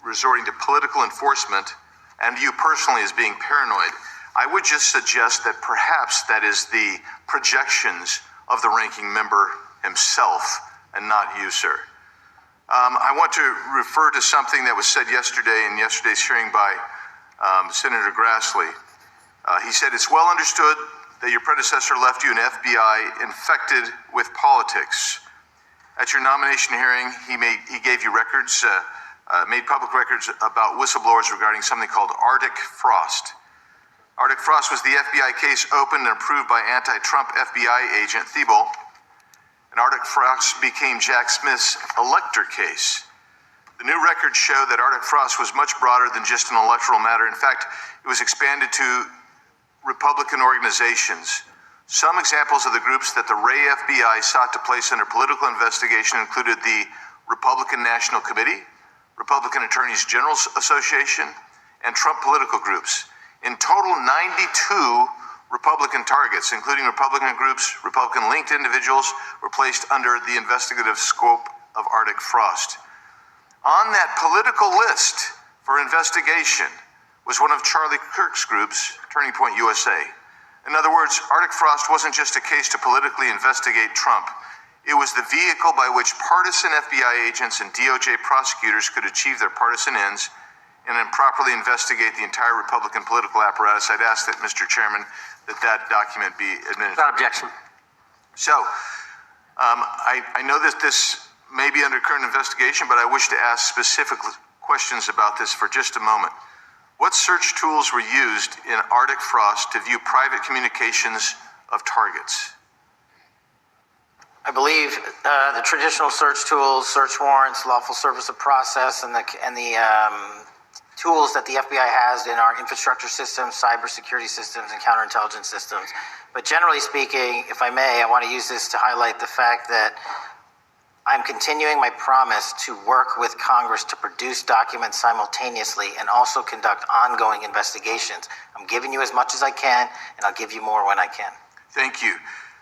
resorting to political enforcement and you personally as being paranoid. I would just suggest that perhaps that is the projections of the ranking member himself and not you, sir. I want to refer to something that was said yesterday in yesterday's hearing by Senator Grassley. He said, it's well understood that your predecessor left you an FBI infected with politics. At your nomination hearing, he gave you records, made public records about whistleblowers regarding something called Arctic Frost. Arctic Frost was the FBI case opened and approved by anti-Trump FBI agent Thibault, and Arctic Frost became Jack Smith's elector case. The new records show that Arctic Frost was much broader than just an electoral matter. In fact, it was expanded to Republican organizations. Some examples of the groups that the Ray FBI sought to place under political investigation included the Republican National Committee, Republican Attorneys General Association, and Trump political groups. In total, 92 Republican targets, including Republican groups, Republican-linked individuals, were placed under the investigative scope of Arctic Frost. On that political list for investigation was one of Charlie Kirk's groups, Turning Point USA. In other words, Arctic Frost wasn't just a case to politically investigate Trump. It was the vehicle by which partisan FBI agents and DOJ prosecutors could achieve their partisan ends and improperly investigate the entire Republican political apparatus. I'd ask that, Mr. Chairman, that document be administered. Without objection. So, I know that this may be under current investigation, but I wish to ask specific questions about this for just a moment. What search tools were used in Arctic Frost to view private communications of targets? I believe the traditional search tools, search warrants, lawful service of process, and the tools that the FBI has in our infrastructure systems, cybersecurity systems, and counterintelligence systems. But generally speaking, if I may, I want to use this to highlight the fact that I'm continuing my promise to work with Congress to produce documents simultaneously and also conduct ongoing investigations. I'm giving you as much as I can, and I'll give you more when I can. Thank you.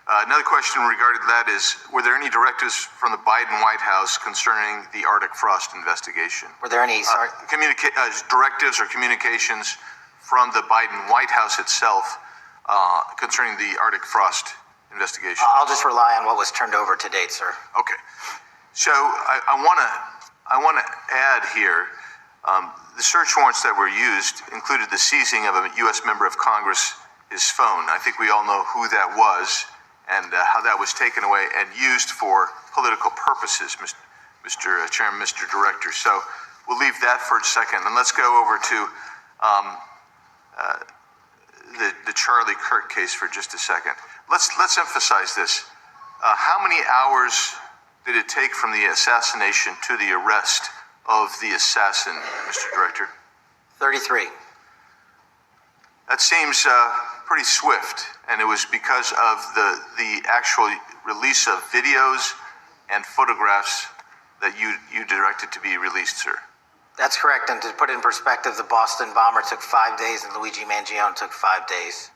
Another question regarding that is, were there any directives from the Biden White House concerning the Arctic Frost investigation? Were there any directives or communications from the Biden White House itself concerning the Arctic Frost investigation? I'll just rely on what was turned over to date, sir. Okay. So I want to add here, the search warrants that were used included the seizing of a U.S. member of Congress, his phone. I think we all know who that was and how that was taken away and used for political purposes, Mr. Chairman, Mr. Director. So we'll leave that for a second, and let's go over to the Charlie Kirk case for just a second. Let's emphasize this. How many hours did it take from the assassination to the arrest of the assassin, Mr. Director? 33. That seems pretty swift, and it was because of the actual release of videos and photographs that you directed to be released, sir. That's correct, and to put it in perspective, the Boston bomber took 5 days and Luigi Mangione took 5 days.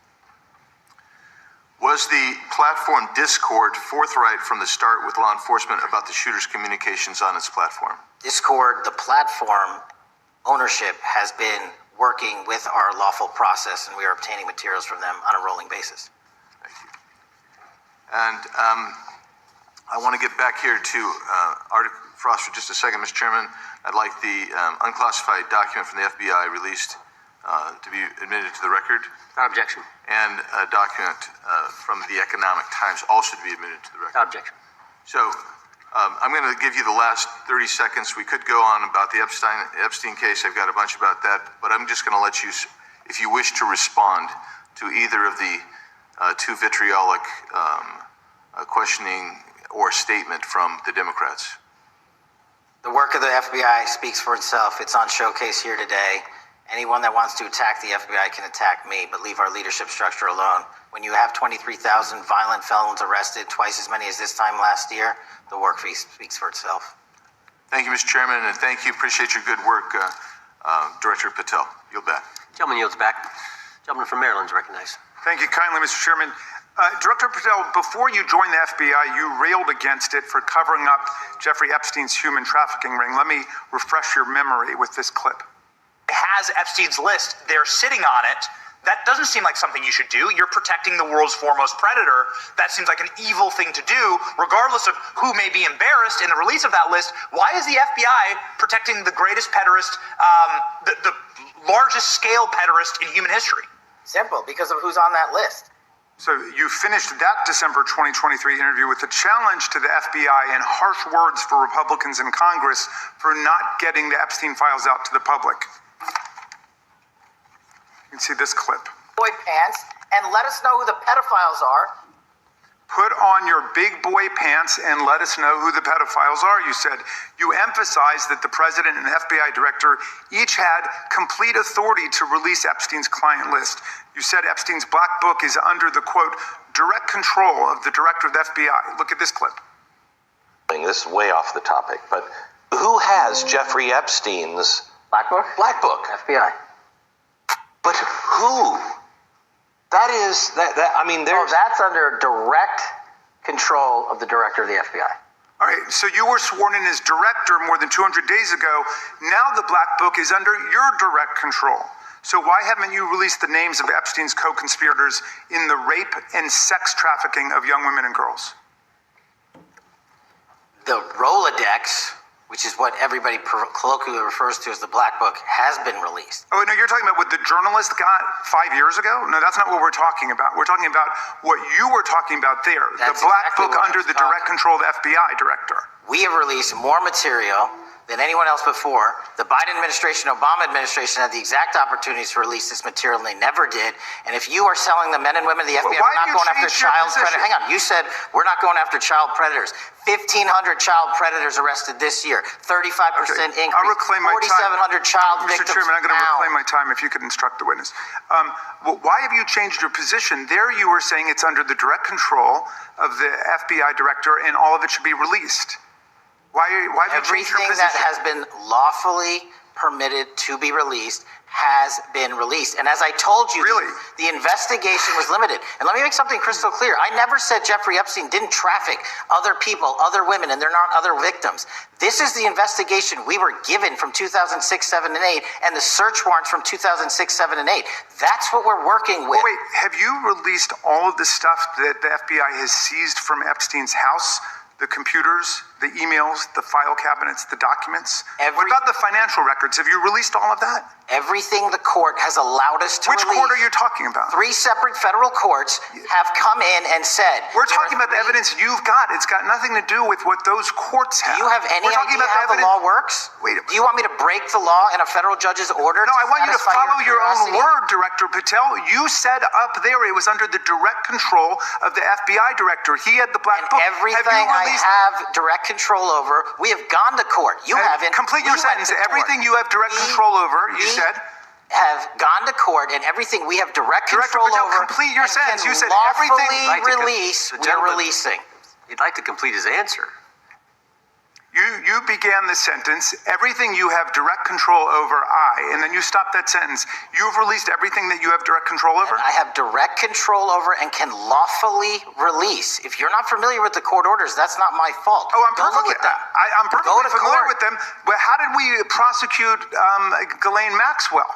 Was the platform Discord forthright from the start with law enforcement about the shooter's communications on its platform? Discord, the platform ownership, has been working with our lawful process, and we are obtaining materials from them on a rolling basis. Thank you. And I want to get back here to Arctic Frost for just a second, Mr. Chairman. I'd like the unclassified document from the FBI released to be admitted to the record. Without objection. And a document from the Economic Times also to be admitted to the record. Without objection. So I'm going to give you the last 30 seconds. We could go on about the Epstein case. I've got a bunch about that, but I'm just going to let you, if you wish to respond to either of the two vitriolic questioning or statement from the Democrats. The work of the FBI speaks for itself. It's on showcase here today. Anyone that wants to attack the FBI can attack me, but leave our leadership structure alone. When you have 23,000 violent felons arrested, twice as many as this time last year, the work speaks for itself. Thank you, Mr. Chairman, and thank you. Appreciate your good work, Director Patel. Yield back. Gentleman yields back. Gentleman from Maryland is recognized. Thank you kindly, Mr. Chairman. Director Patel, before you joined the FBI, you railed against it for covering up Jeffrey Epstein's human trafficking ring. Let me refresh your memory with this clip. Has Epstein's list, they're sitting on it. That doesn't seem like something you should do. You're protecting the world's foremost predator. That seems like an evil thing to do, regardless of who may be embarrassed in the release of that list. Why is the FBI protecting the greatest pederast, the largest scale pederast in human history? Simple, because of who's on that list. So you finished that December 2023 interview with a challenge to the FBI and harsh words for Republicans in Congress for not getting the Epstein files out to the public. You can see this clip. Boy pants, and let us know who the pedophiles are. Put on your big boy pants and let us know who the pedophiles are, you said. You emphasized that the president and FBI director each had complete authority to release Epstein's client list. You said Epstein's black book is under the, quote, direct control of the director of the FBI. Look at this clip. This is way off the topic, but who has Jeffrey Epstein's Black book? black book? FBI. But who? That is, I mean, there's... that's under direct control of the director of the FBI. All right, so you were sworn in as director more than 200 days ago. Now the black book is under your direct control. So why haven't you released the names of Epstein's co-conspirators in the rape and sex trafficking of young women and girls? The Rolodex, which is what everybody colloquially refers to as the black book, has been released. Oh, no, you're talking about what the journalist got 5 years ago? No, that's not what we're talking about. We're talking about what you were talking about there. That's the black exactly book what I under was the direct control of the FBI director. We have released more material than anyone else before. The Biden administration, Obama administration had the exact opportunities to release this material, and they never did. And if you are selling the men and women of the FBI, why we're not do you going after change your child position? predators. Hang on, you said we're not going after child predators. 1,500 child predators arrested this year, 35% increase. I'll reclaim my time. 4,700 child Mr. victims Chairman, I'm going to found. reclaim my time if you could instruct the witness. Why have you changed your position? There you were saying it's under the direct control of the FBI director and all of it should be released. Why have you changed your Everything position? that has been lawfully permitted to be released has been released. And as I told you, the investigation was limited. And let me make something crystal clear. I never said Jeffrey Epstein didn't traffic other people, other women, and they're not other victims. This is the investigation we were given from 2006, 7, and 8, and the search warrants from 2006, 7, and 8. That's what we're working with. Well, wait, have you released all of the stuff that the FBI has seized from Epstein's house? The computers, the emails, the file cabinets, the documents? What about the financial records? Have you released all of that? Everything the court has allowed us to Which release. court are you talking about? 3 separate federal courts have come in and said... We're talking about the evidence you've got. It's got nothing to do with what those courts have. Do you have any idea how the law works? Wait. Do you want me to break the law in a federal judge's order? No, I want you to follow your own curiosity? word, Director Patel. You said up there it was under the direct control of the FBI director. He had the black book. Everything I have direct control over, we have gone to court. You haven't. Complete your sentence. Everything you have direct control over, you said. Have gone to court, and everything we have direct Director control Patel, over. complete your and sentence. can You said lawfully everything. release. The We're gentleman- releasing. He'd like to complete his answer. You began the sentence, everything you have direct control over, and then you stopped that sentence. You've released everything that you have direct control over? And I have direct control over and can lawfully release. If you're not familiar with the court orders, that's not my fault. Oh, I'm Go perfectly, look at them. I'm Go perfectly to familiar court. with them, but how did we prosecute Ghislaine Maxwell?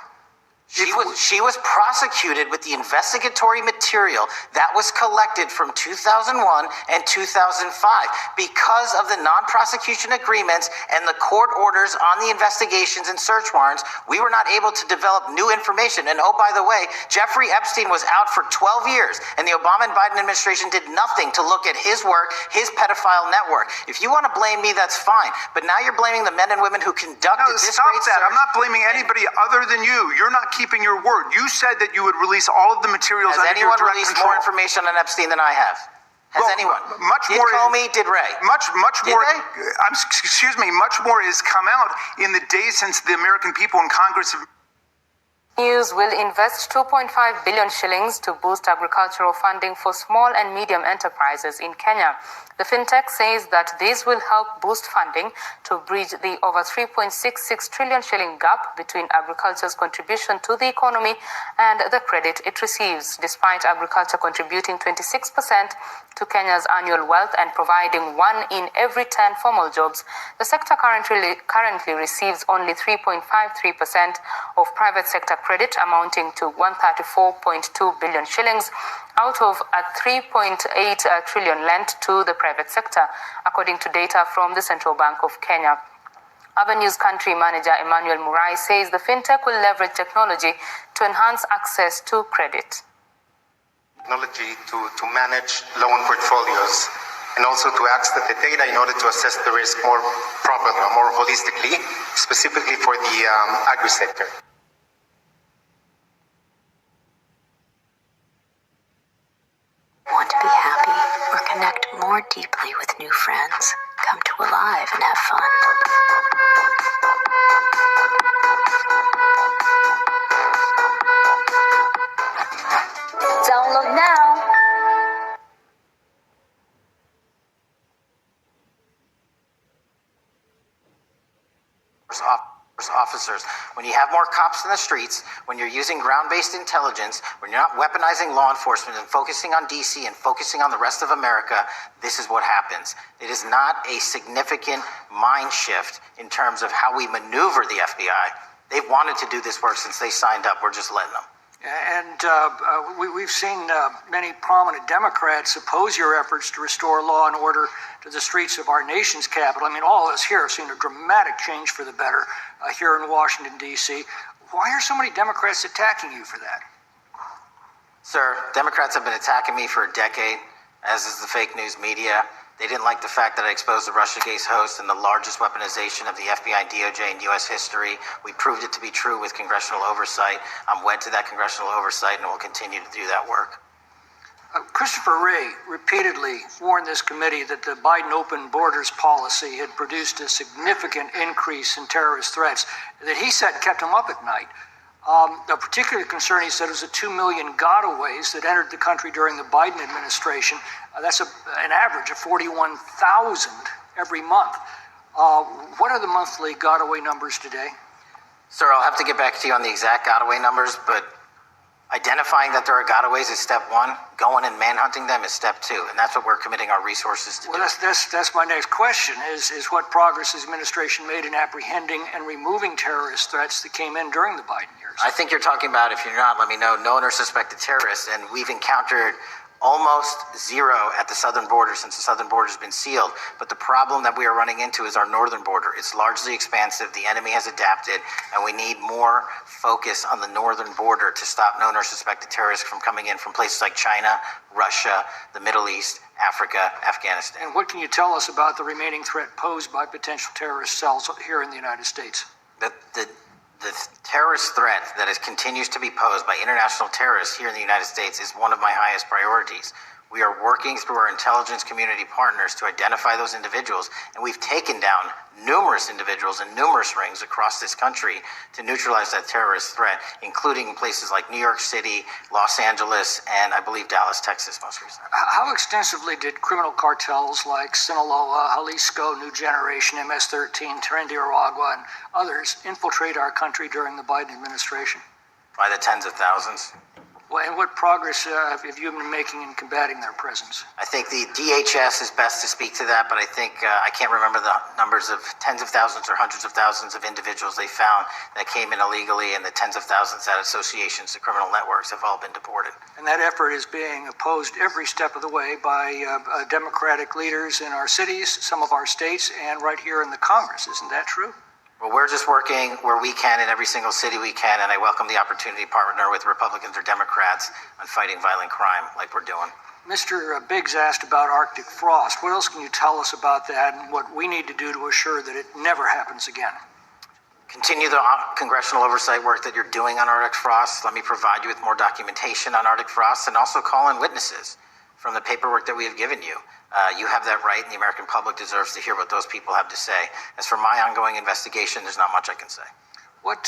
She was prosecuted with the investigatory material that was collected from 2001 and 2005. Because of the non-prosecution agreements and the court orders on the investigations and search warrants, we were not able to develop new information. And oh, by the way, Jeffrey Epstein was out for 12 years, and the Obama and Biden administration did nothing to look at his work, his pedophile network. If you want to blame me, that's fine. But now you're blaming the men and women who conducted this Stop great that. search. I'm not blaming anybody other than you. You're not keeping your word. You said that you would release all of the materials Has under your anyone direct released control. more information on Epstein than I have? Has anyone? Much did more. Comey, did Ray? Much Did more. they? Excuse me. Much more has come out in the days since the American people in Congress have News will invest 2.5 billion shillings to boost agricultural funding for small and medium enterprises in Kenya. The fintech says that this will help boost funding to bridge the over 3.66 trillion shilling gap between agriculture's contribution to the economy and the credit it receives. Despite agriculture contributing 26% to Kenya's annual wealth and providing 1 in every 10 formal jobs, the sector currently receives only 3.53% of private sector credit, amounting to 134.2 billion shillings out of a 3.8 trillion lent to the private sector, according to data from the Central Bank of Kenya. Avenue's country manager Emmanuel Murai says the fintech will leverage technology to enhance access to credit. Technology to manage loan portfolios and also to access the data in order to assess the risk more properly or more holistically, specifically for the agri-sector. Want to be happy or connect more deeply with new friends? Come to Alive and have fun. Download now. Officers, when you have more cops in the streets, when you're using ground-based intelligence, when you're not weaponizing law enforcement and focusing on DC and focusing on the rest of America, this is what happens. It is not a significant mind shift in terms of how we maneuver the FBI. They've wanted to do this work since they signed up. We're just letting them. And we've seen many prominent Democrats oppose your efforts to restore law and order to the streets of our nation's capital. I mean, all of us here have seen a dramatic change for the better here in Washington, D.C. Why are so many Democrats attacking you for that? Sir, Democrats have been attacking me for a decade, as is the fake news media. They didn't like the fact that I exposed the Russiagate host and the largest weaponization of the FBI, DOJ, in U.S. history. We proved it to be true with congressional oversight. I'm wed to that congressional oversight and will continue to do that work. Christopher Wray repeatedly warned this committee that the Biden open borders policy had produced a significant increase in terrorist threats that he said kept him up at night. A particular concern, he said, was the 2 million gotaways that entered the country during the Biden administration. That's an average of 41,000 every month. What are the monthly gotaway numbers today? Sir, I'll have to get back to you on the exact gotaway numbers, but identifying that there are gotaways is step one. Going and manhunting them is step two, and that's what we're committing our resources to do. Well, that's my next question, is what progress has the administration made in apprehending and removing terrorist threats that came in during the Biden years? I think you're talking about, if you're not, let me know, known or suspected terrorists, and we've encountered almost zero at the southern border since the southern border has been sealed. But the problem that we are running into is our northern border. It's largely expansive. The enemy has adapted, and we need more focus on the northern border to stop known or suspected terrorists from coming in from places like China, Russia, the Middle East, Africa, Afghanistan. And what can you tell us about the remaining threat posed by potential terrorist cells here in the United States? The terrorist threat that continues to be posed by international terrorists here in the United States is one of my highest priorities. We are working through our intelligence community partners to identify those individuals, and we've taken down numerous individuals in numerous rings across this country to neutralize that terrorist threat, including in places like New York City, Los Angeles, and I believe Dallas, Texas most recently. How extensively did criminal cartels like Sinaloa, Jalisco, New Generation, MS-13, Tren de Aragua, and others infiltrate our country during the Biden administration? By the tens of thousands. Well, and what progress have you been making in combating their presence? I think the DHS is best to speak to that, but I think I can't remember the numbers of tens of thousands or hundreds of thousands of individuals they found that came in illegally, and the tens of thousands that associations to criminal networks have all been deported. And that effort is being opposed every step of the way by Democratic leaders in our cities, some of our states, and right here in the Congress. Isn't that true? Well, we're just working where we can in every single city we can, and I welcome the opportunity to partner with Republicans or Democrats on fighting violent crime like we're doing. Mr. Biggs asked about Arctic frost. What else can you tell us about that and what we need to do to assure that it never happens again? Continue the congressional oversight work that you're doing on Arctic frost. Let me provide you with more documentation on Arctic frost, and also call in witnesses from the paperwork that we have given you. You have that right, and the American public deserves to hear what those people have to say. As for my ongoing investigation, there's not much I can say. What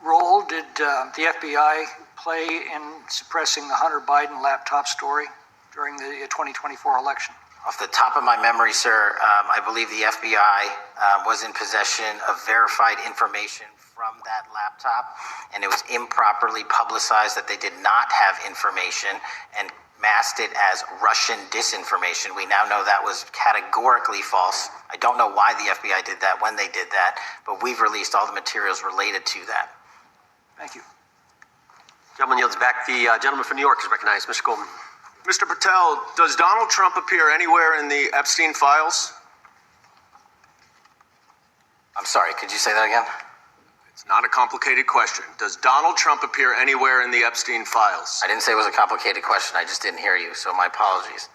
role did the FBI play in suppressing the Hunter Biden laptop story during the 2024 election? Off the top of my memory, sir, I believe the FBI was in possession of verified information from that laptop, and it was improperly publicized that they did not have information and masked it as Russian disinformation. We now know that was categorically false. I don't know why the FBI did that, when they did that, but we've released all the materials related to that. Thank you. Gentleman yields back. The gentleman from New York is recognized. Mr. Goldman. Mr. Patel, does Donald Trump appear anywhere in the Epstein files? I'm sorry, could you say that again? It's not a complicated question. Does Donald Trump appear anywhere in the Epstein files? I didn't say it was a complicated question. I just didn't hear you, so my apologies.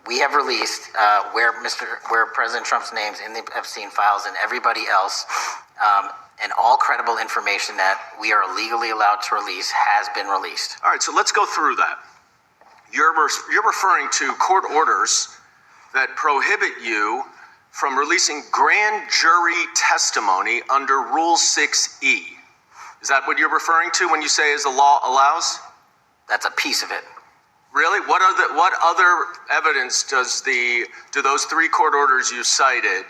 We have released where President Trump's name's in the Epstein files and everybody else, and all credible information that we are legally allowed to release has been released. All right, so let's go through that. You're referring to court orders that prohibit you from releasing grand jury testimony under Rule 6E. Is that what you're referring to when you say as the law allows? That's a piece of it. Really? What other evidence do those three court orders you cited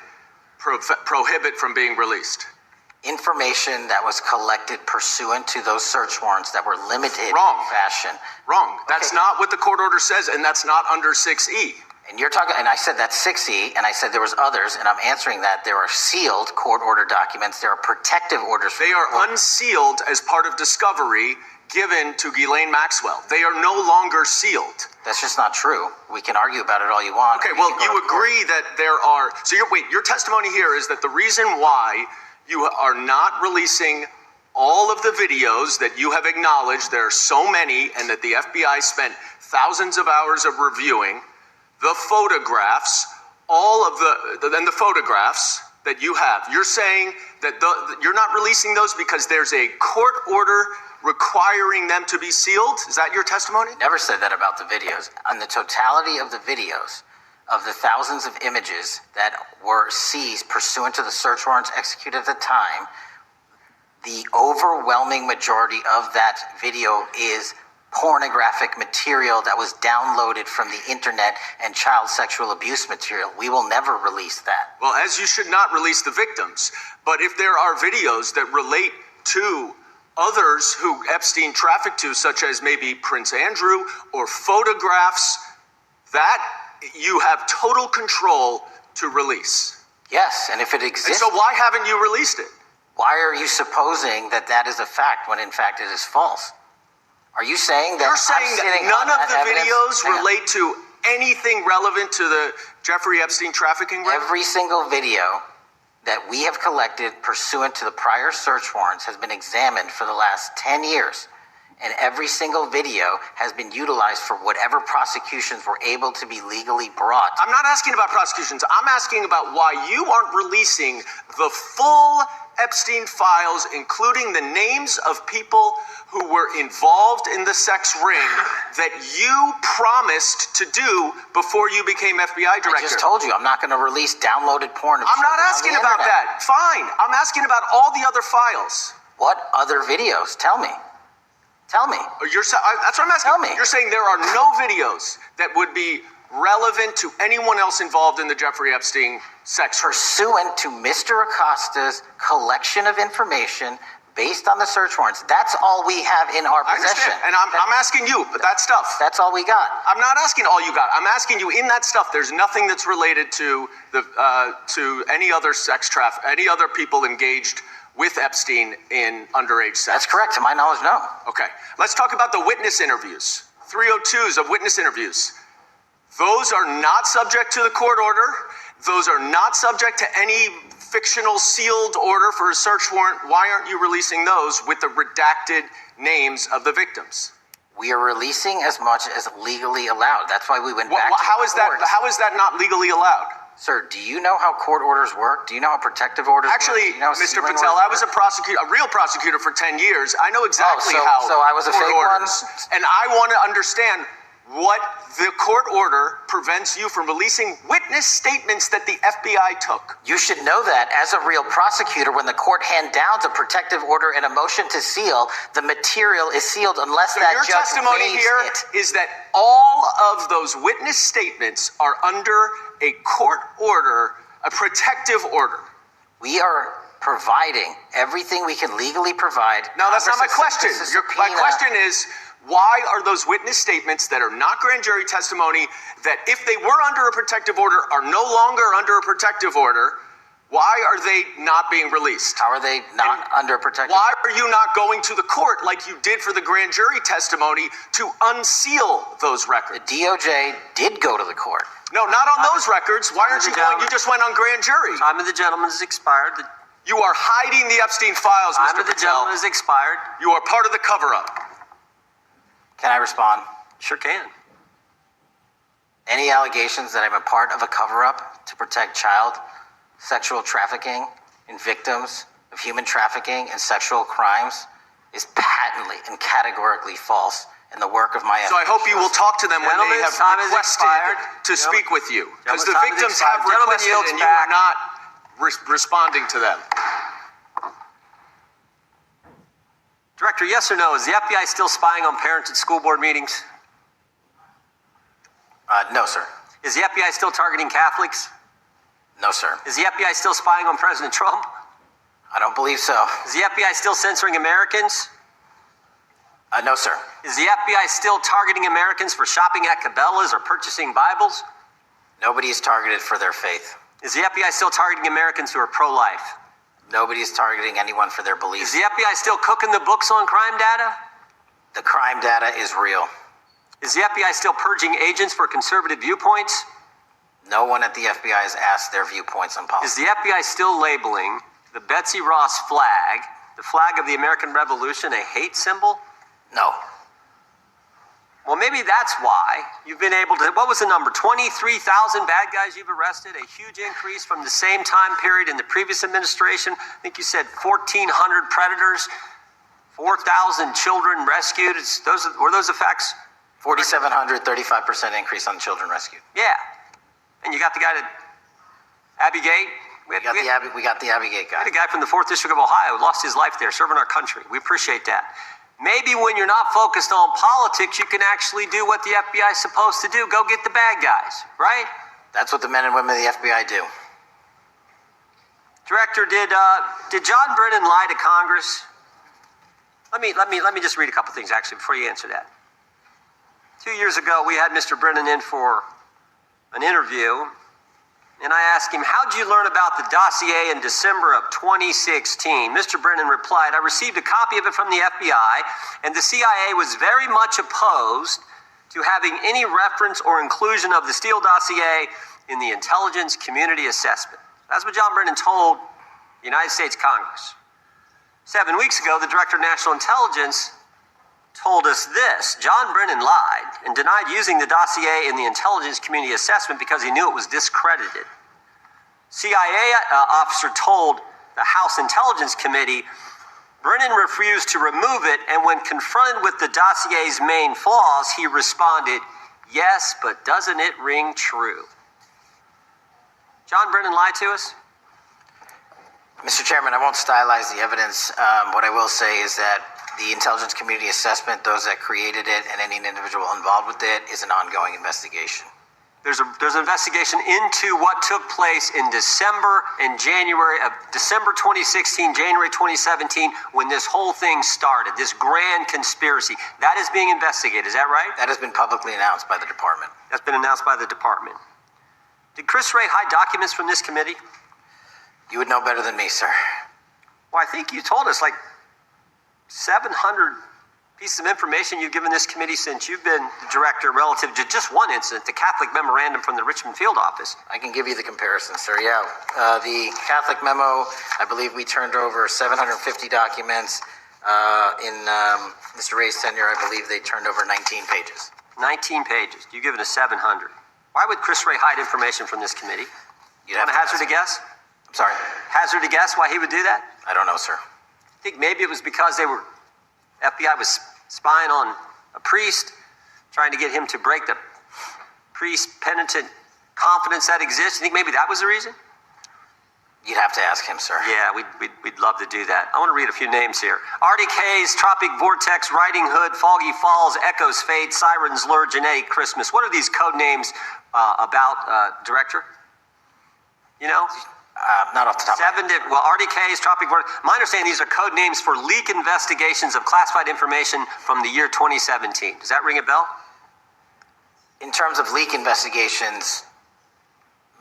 prohibit from being released? Information that was collected pursuant to those search warrants that were limited Wrong. in fashion. Wrong. That's not what the court order says, and that's not under 6E. And you're talking, and I said that's 6E, and I said there was others, and I'm answering that there are sealed court order documents. There are protective orders. They are unsealed as part of discovery given to Ghislaine Maxwell. They are no longer sealed. That's just not true. We can argue about it all you want. Okay, well, you agree that there are, so your testimony here is that the reason why you are not releasing all of the videos that you have acknowledged, there are so many, and that the FBI spent thousands of hours of reviewing, the photographs, the photographs that you have. You're saying that you're not releasing those because there's a court order requiring them to be sealed? Is that your testimony? Never said that about the videos. On the totality of the videos, of the thousands of images that were seized pursuant to the search warrants executed at the time, the overwhelming majority of that video is pornographic material that was downloaded from the internet and child sexual abuse material. We will never release that. Well, as you should not release the victims. But if there are videos that relate to others who Epstein trafficked to, such as maybe Prince Andrew, or photographs, that you have total control to release. Yes, and if it exists... And so why haven't you released it? Why are you supposing that that is a fact when in fact it is false? Are you saying that... You're saying that none of the videos relate to anything relevant to the Jeffrey Epstein trafficking ring? Every single video that we have collected pursuant to the prior search warrants has been examined for the last 10 years. And every single video has been utilized for whatever prosecutions were able to be legally brought. I'm not asking about prosecutions. I'm asking about why you aren't releasing the full Epstein files, including the names of people who were involved in the sex ring that you promised to do before you became FBI director. I just told you I'm not going to release downloaded porn. I'm not asking about that. Fine. I'm asking about all the other files. What other videos? Tell me. Tell me. That's what I'm asking. Tell me. You're saying there are no videos that would be relevant to anyone else involved in the Jeffrey Epstein sex ring. Pursuant to Mr. Acosta's collection of information based on the search warrants. That's all we have in our possession. And I'm asking you, but that stuff. That's all we got. I'm not asking all you got. I'm asking you, in that stuff, there's nothing that's related to any other sex traffic, any other people engaged with Epstein in underage sex. That's correct. To my knowledge, no. Okay. Let's talk about the witness interviews. 302s of witness interviews. Those are not subject to the court order. Those are not subject to any fictional sealed order for a search warrant. Why aren't you releasing those with the redacted names of the victims? We are releasing as much as legally allowed. That's why we went back to how is that not legally allowed? Sir, do you know how court orders work? Do you know how protective orders Actually, work? Mr. Patel, I was a real prosecutor for 10 years. I know exactly how so I was a court fake orders. one? And I want to understand what the court order prevents you from releasing witness statements that the FBI took. You should know that as a real prosecutor, when the court hand downs a protective order and a motion to seal, the material is sealed unless So that your judge testimony waives here it. is that all of those witness statements are under a court order, a protective order. We are providing everything we can legally provide. No, that's not my Congress question. has sent us a My subpoena. question is, why are those witness statements that are not grand jury testimony, that if they were under a protective order are no longer under a protective order, why are they not being released? How are they not under protective? Why are you not going to the court like you did for the grand jury testimony to unseal those records? The DOJ did go to the court. No, not on those records. Why aren't you going? You just went on grand jury. Time of the gentleman has expired. You are hiding the Epstein files, Mr. Time of the Patel. gentleman has expired. You are part of the cover-up. Can I respond? Sure can. Any allegations that I'm a part of a cover-up to protect child sexual trafficking and victims of human trafficking and sexual crimes is patently and categorically false in the work of my So I hope you will talk to them when they have requested to speak with you. Because the victims have requested and you are not responding to them. Director, yes or no, is the FBI still spying on parents at school board meetings? No, sir. Is the FBI still targeting Catholics? No, sir. Is the FBI still spying on President Trump? I don't believe so. Is the FBI still censoring Americans? No, sir. Is the FBI still targeting Americans for shopping at Cabela's or purchasing Bibles? Nobody is targeted for their faith. Is the FBI still targeting Americans who are pro-life? Nobody is targeting anyone for their beliefs. Is the FBI still cooking the books on crime data? The crime data is real. Is the FBI still purging agents for conservative viewpoints? No one at the FBI has asked their viewpoints on Is policy. the FBI still labeling the Betsy Ross flag, the flag of the American Revolution, a hate symbol? No. Well, maybe that's why you've been able to, what was the number, 23,000 bad guys you've arrested, a huge increase from the same time period in the previous administration. I think you said 1,400 predators, 4,000 children rescued. Were those the facts? 4,700, 35% increase on children rescued. Yeah. And you got the guy that, Abbey Gate? We got the Abbey Gate guy. We had a guy from the 4th District of Ohio who lost his life there serving our country. We appreciate that. Maybe when you're not focused on politics, you can actually do what the FBI is supposed to do. Go get the bad guys, right? That's what the men and women of the FBI do. Director, did John Brennan lie to Congress? Let me just read a couple things actually before you answer that. 2 years ago, we had Mr. Brennan in for an interview, and I asked him, how'd you learn about the dossier in December of 2016? Mr. Brennan replied, I received a copy of it from the FBI, and the CIA was very much opposed to having any reference or inclusion of the Steele dossier in the intelligence community assessment. That's what John Brennan told the United States Congress. 7 weeks ago, the Director of National Intelligence told us this. John Brennan lied and denied using the dossier in the intelligence community assessment because he knew it was discredited. CIA officer told the House Intelligence Committee Brennan refused to remove it, and when confronted with the dossier's main flaws, he responded, yes, but doesn't it ring true? John Brennan lied to us? Mr. Chairman, I won't stylize the evidence. What I will say is that the intelligence community assessment, those that created it and any individual involved with it, is an ongoing investigation. There's an investigation into what took place in December and January of December 2016, January 2017, when this whole thing started, this grand conspiracy. That is being investigated, is that right? That has been publicly announced by the department. That's been announced by the department. Did Chris Wray hide documents from this committee? You would know better than me, sir. Well, I think you told us like 700 pieces of information you've given this committee since you've been the director relative to just one incident, the Catholic memorandum from the Richmond field office. I can give you the comparison, sir. Yeah. The Catholic memo, I believe we turned over 750 documents. In Mr. Ray's tenure, I believe they turned over 19 pages. 19 pages. You've given us 700. Why would Chris Wray hide information from this committee? You want to hazard a guess? I'm sorry? Hazard a guess why he would do that? I don't know, sir. I think maybe it was because FBI was spying on a priest, trying to get him to break the priest-penitent confidence that exists? You think maybe that was the reason? You'd have to ask him, sir. Yeah, we'd love to do that. I want to read a few names here. Arctic Haze, Tropic Vortex, Riding Hood, Foggy Falls, Echoes Fade, Sirens Lure, Genetic Christmas. What are these code names about, Director? You know? Not off the top of my head. Well, Arctic Haze, Tropic Vortex. My understanding, these are code names for leak investigations of classified information from the year 2017. Does that ring a bell? In terms of leak investigations,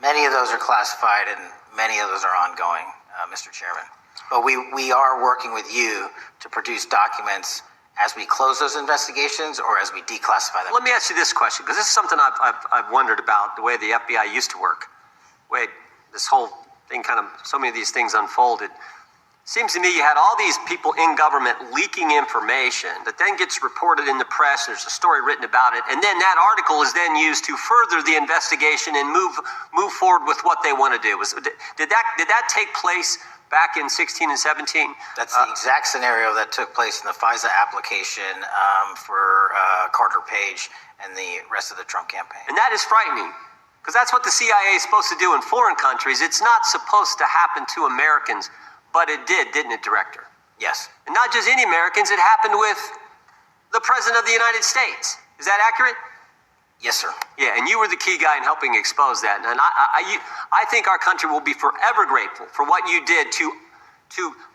many of those are classified and many of those are ongoing, Mr. Chairman. But we are working with you to produce documents as we close those investigations or as we declassify them. Let me ask you this question, because this is something I've wondered about, the way the FBI used to work. Wait, this whole thing kind of, so many of these things unfolded. Seems to me you had all these people in government leaking information that then gets reported in the press. There's a story written about it, and then that article is then used to further the investigation and move forward with what they want to do. Did that take place back in 16 and 17? That's the exact scenario that took place in the FISA application for Carter Page and the rest of the Trump campaign. And that is frightening, because that's what the CIA is supposed to do in foreign countries. It's not supposed to happen to Americans. But it did, didn't it, Director? Yes. And not just any Americans, it happened with the President of the United States. Is that accurate? Yes, sir. Yeah, and you were the key guy in helping expose that. And I think our country will be forever grateful for what you did to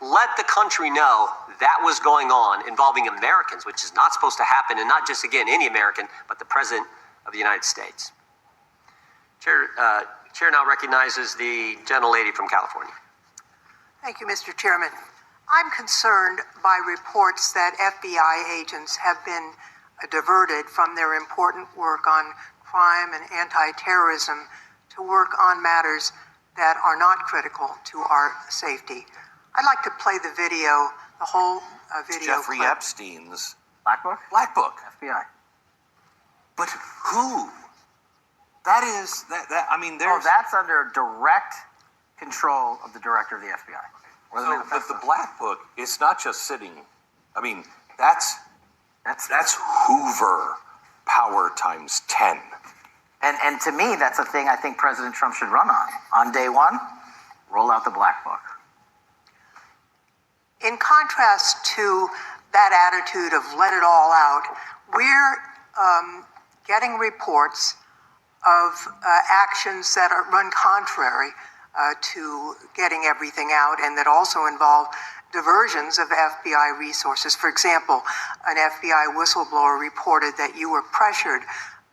let the country know that was going on involving Americans, which is not supposed to happen, and not just, again, any American, but the President of the United States. Chair now recognizes the gentlelady from California. Thank you, Mr. Chairman. I'm concerned by reports that FBI agents have been diverted from their important work on crime and anti-terrorism to work on matters that are not critical to our safety. I'd like to play the video, the whole video. Jeffrey clip. Epstein's Black Book? Black Book. FBI. But who? That is, I mean, there's... Oh, that's under direct control of the director of the FBI. So, but the Black Book, it's not just sitting. I mean, that's Hoover power times 10. And to me, that's a thing I think President Trump should run on. On day one, roll out the Black Book. In contrast to that attitude of let it all out, we're getting reports of actions that run contrary to getting everything out and that also involve diversions of FBI resources. For example, an FBI whistleblower reported that you were pressured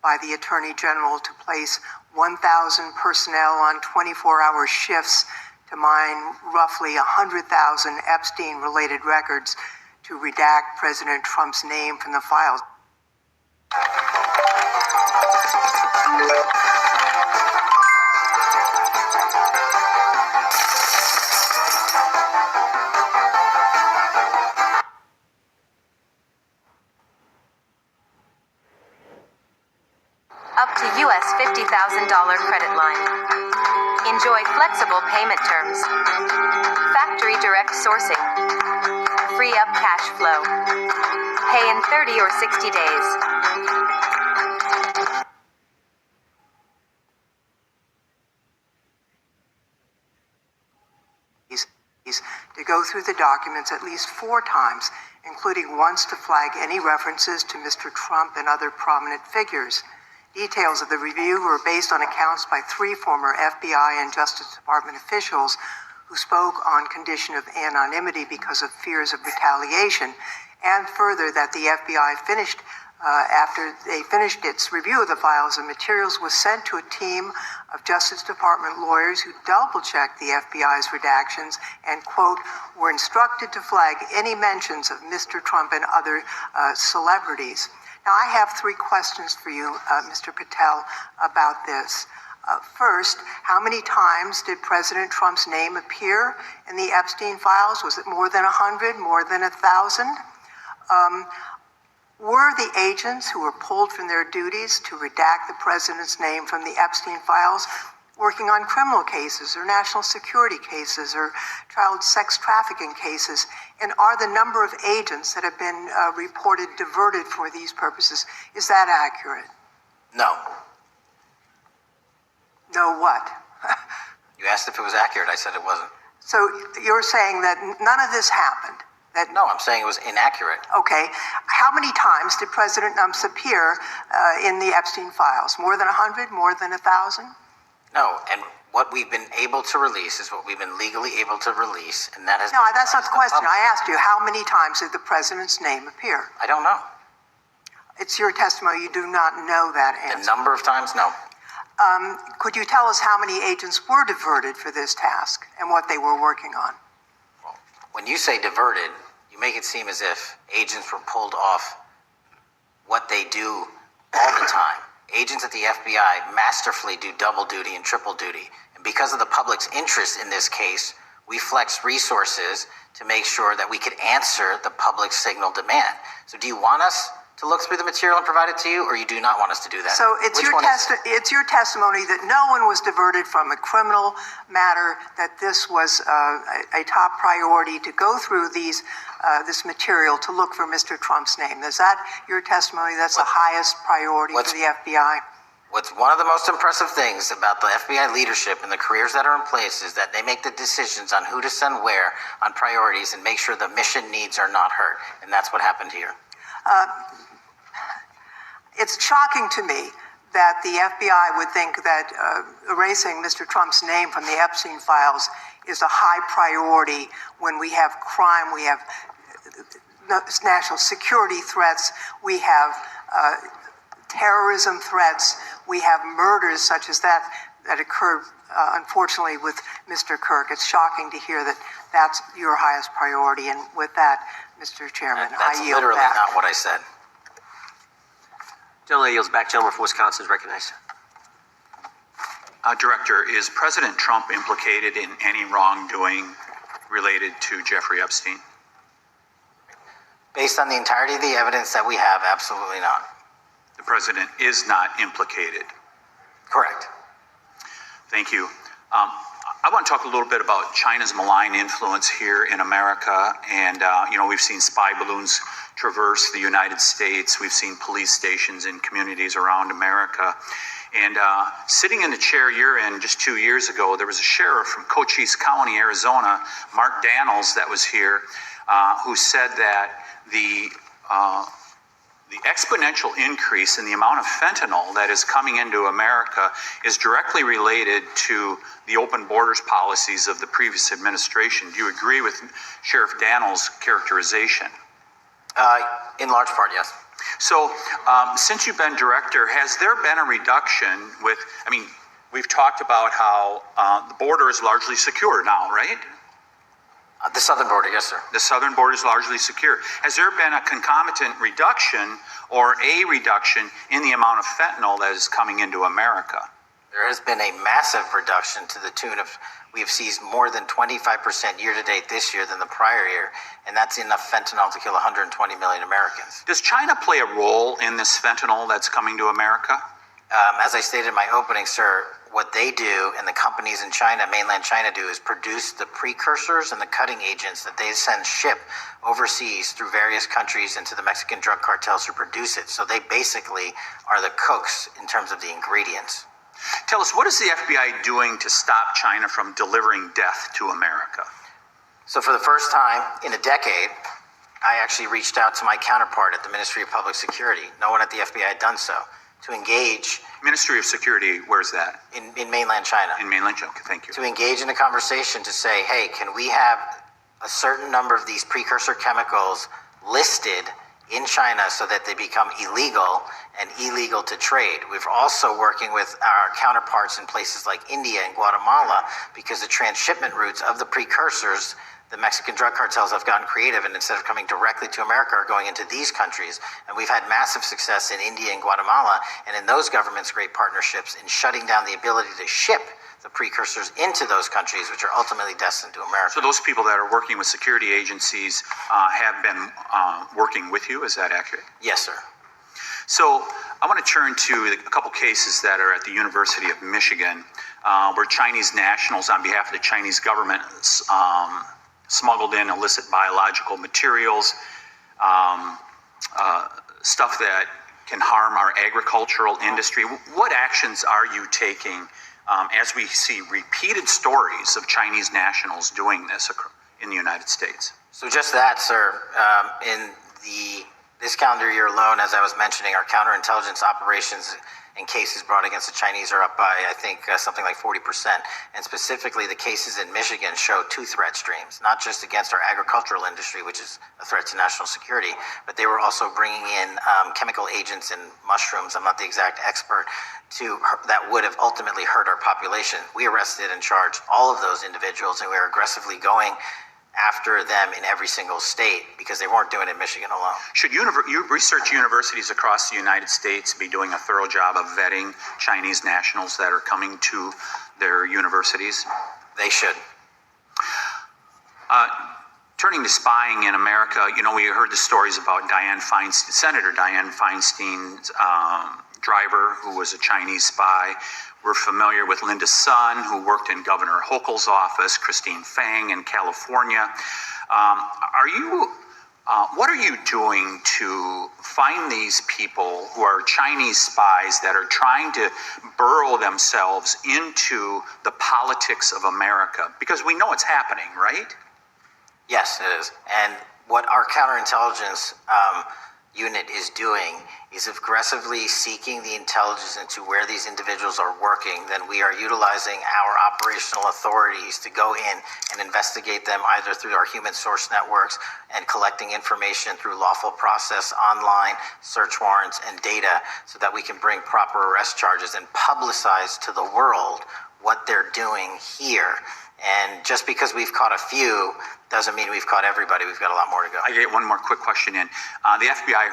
by the Attorney General to place 1,000 personnel on 24-hour shifts to mine roughly 100,000 Epstein-related records to redact President Trump's name from the files. Up to US $50,000 credit line. Enjoy flexible payment terms. Factory direct sourcing. Free up cash flow. Pay in 30 or 60 days. To go through the documents at least 4 times, including once to flag any references to Mr. Trump and other prominent figures. Details of the review were based on accounts by 3 former FBI and Justice Department officials who spoke on condition of anonymity because of fears of retaliation, and further that the FBI finished after they finished its review of the files and materials was sent to a team of Justice Department lawyers who double-checked the FBI's redactions and, quote, were instructed to flag any mentions of Mr. Trump and other celebrities. Now, I have 3 questions for you, Mr. Patel, about this. First, how many times did President Trump's name appear in the Epstein files? Was it more than 100, more than 1,000? Were the agents who were pulled from their duties to redact the president's name from the Epstein files, working on criminal cases or national security cases or child sex trafficking cases? And are the number of agents that have been reported diverted for these purposes, is that accurate? No. No what? You asked if it was accurate. I said it wasn't. So you're saying that none of this happened? No, I'm saying it was inaccurate. Okay. How many times did President Numps appear in the Epstein files? More than 100? More than 1,000? No, and what we've been able to release is what we've been legally able to release, and that has... No, that's not the question. I asked you, how many times did the president's name appear? I don't know. It's your testimony. You do not know that answer. The number of times? No. Could you tell us how many agents were diverted for this task and what they were working on? When you say diverted, you make it seem as if agents were pulled off what they do all the time. Agents at the FBI masterfully do double duty and triple duty. And because of the public's interest in this case, we flex resources to make sure that we could answer the public signal demand. So do you want us to look through the material and provide it to you, or you do not want us to do that? So it's your testimony that no one was diverted from a criminal matter, that this was a top priority to go through this material to look for Mr. Trump's name. Is that your testimony? That's the highest priority for the FBI? What's one of the most impressive things about the FBI leadership and the careers that are in place is that they make the decisions on who to send where on priorities and make sure the mission needs are not hurt. And that's what happened here. It's shocking to me that the FBI would think that erasing Mr. Trump's name from the Epstein files is a high priority when we have crime, we have national security threats, we have terrorism threats, we have murders such as that occurred, unfortunately, with Mr. Kirk. It's shocking to hear that that's your highest priority. And with that, Mr. Chairman, That's I yield literally back. not what I said. Gentleman yields back. Gentleman from Wisconsin is recognized. Director, is President Trump implicated in any wrongdoing related to Jeffrey Epstein? Based on the entirety of the evidence that we have, absolutely not. The president is not implicated. Correct. Thank you. I want to talk a little bit about China's malign influence here in America. And, we've seen spy balloons traverse the United States. We've seen police stations in communities around America. And sitting in the chair you're in just 2 years ago, there was a sheriff from Cochise County, Arizona, Mark Daniels, that was here, who said that the exponential increase in the amount of fentanyl that is coming into America is directly related to the open borders policies of the previous administration. Do you agree with Sheriff Daniels' characterization? In large part, yes. So, since you've been director, has there been a reduction with, we've talked about how the border is largely secure now, right? The southern border, yes, sir. The southern border is largely secure. Has there been a concomitant reduction or a reduction in the amount of fentanyl that is coming into America? There has been a massive reduction to the tune of, we've seized more than 25% year to date this year than the prior year, and that's enough fentanyl to kill 120 million Americans. Does China play a role in this fentanyl that's coming to America? As I stated in my opening, sir, what they do and the companies in China, mainland China, do is produce the precursors and the cutting agents that they ship overseas through various countries into the Mexican drug cartels who produce it. So they basically are the cooks in terms of the ingredients. Tell us, what is the FBI doing to stop China from delivering death to America? So for the first time in a decade, I actually reached out to my counterpart at the Ministry of Public Security. No one at the FBI had done so. To engage... Ministry of Security, where's that? In mainland China. In mainland China, okay, thank you. To engage in a conversation to say, hey, can we have a certain number of these precursor chemicals listed in China so that they become illegal and illegal to trade. We're also working with our counterparts in places like India and Guatemala because the transshipment routes of the precursors, the Mexican drug cartels have gotten creative, and instead of coming directly to America are going into these countries. And we've had massive success in India and Guatemala, and in those governments, great partnerships in shutting down the ability to ship the precursors into those countries, which are ultimately destined to America. So those people that are working with security agencies have been working with you, is that accurate? Yes, sir. So I want to turn to a couple cases that are at the University of Michigan. where Chinese nationals, on behalf of the Chinese government, smuggled in illicit biological materials, stuff that can harm our agricultural industry. What actions are you taking as we see repeated stories of Chinese nationals doing this in the United States? So just that, sir. In this calendar year alone, as I was mentioning, our counterintelligence operations and cases brought against the Chinese are up by, I think, something like 40%. And specifically, the cases in Michigan show two threat streams, not just against our agricultural industry, which is a threat to national security, but they were also bringing in chemical agents and mushrooms, I'm not the exact expert, that would have ultimately hurt our population. We arrested and charged all of those individuals, and we are aggressively going after them in every single state because they weren't doing it in Michigan alone. Should research universities across the United States be doing a thorough job of vetting Chinese nationals that are coming to their universities? They should. Turning to spying in America, we heard the stories about Senator Dianne Feinstein's driver, who was a Chinese spy. We're familiar with Linda Sun, who worked in Governor Hochul's office, Christine Fang in California. What are you doing to find these people who are Chinese spies that are trying to burrow themselves into the politics of America? Because we know it's happening, right? Yes, it is. And what our counterintelligence unit is doing is aggressively seeking the intelligence into where these individuals are working. Then we are utilizing our operational authorities to go in and investigate them either through our human source networks and collecting information through lawful process, online search warrants and data so that we can bring proper arrest charges and publicize to the world what they're doing here. And just because we've caught a few doesn't mean we've caught everybody. We've got a lot more to go. I get one more quick question in. The FBI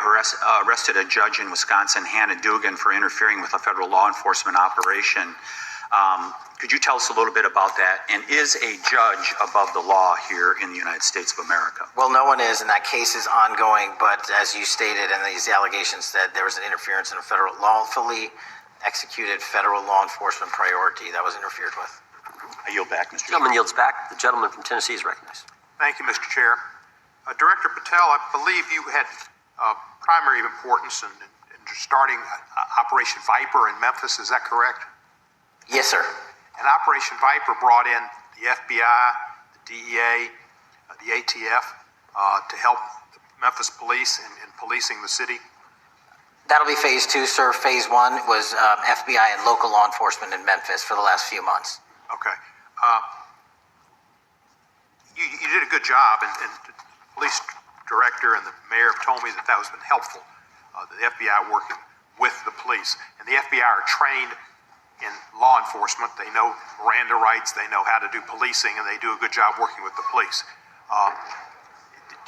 arrested a judge in Wisconsin, Hannah Dugan, for interfering with a federal law enforcement operation. Could you tell us a little bit about that? And is a judge above the law here in the United States of America? Well, no one is, and that case is ongoing. But as you stated, and these allegations said, there was an interference in a federal lawfully executed federal law enforcement priority that was interfered with. I yield back, Mr. Gentleman yields back. The gentleman from Tennessee is recognized. Thank you, Mr. Chair. Director Patel, I believe you had primary importance in starting Operation Viper in Memphis. Is that correct? Yes, sir. And Operation Viper brought in the FBI, the DEA, the ATF to help the Memphis police in policing the city. That'll be phase 2, sir. Phase 1 was FBI and local law enforcement in Memphis for the last few months. Okay. You did a good job, and the police director and the mayor have told me that has been helpful, the FBI working with the police. And the FBI are trained in law enforcement. They know Miranda rights, they know how to do policing, and they do a good job working with the police.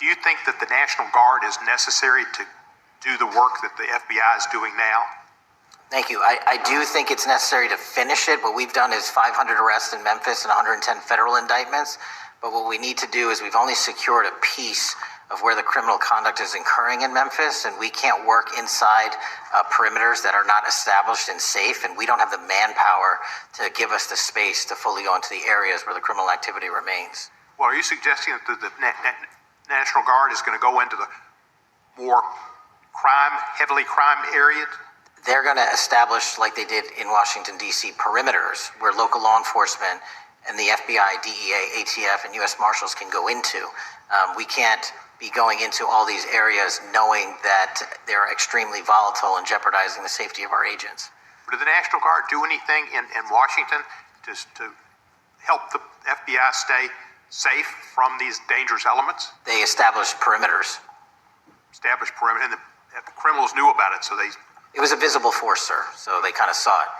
Do you think that the National Guard is necessary to do the work that the FBI is doing now? Thank you. I do think it's necessary to finish it. What we've done is 500 arrests in Memphis and 110 federal indictments. But what we need to do is we've only secured a piece of where the criminal conduct is occurring in Memphis, and we can't work inside perimeters that are not established and safe, and we don't have the manpower to give us the space to fully go into the areas where the criminal activity remains. Well, are you suggesting that the National Guard is going to go into the more heavily crime areas? They're going to establish, like they did in Washington, D.C., perimeters where local law enforcement and the FBI, DEA, ATF, and U.S. Marshals can go into. We can't be going into all these areas knowing that they're extremely volatile and jeopardizing the safety of our agents. Did the National Guard do anything in Washington to help the FBI stay safe from these dangerous elements? They established perimeters. And the criminals knew about it, so they... It was a visible force, sir, so they kind of saw it.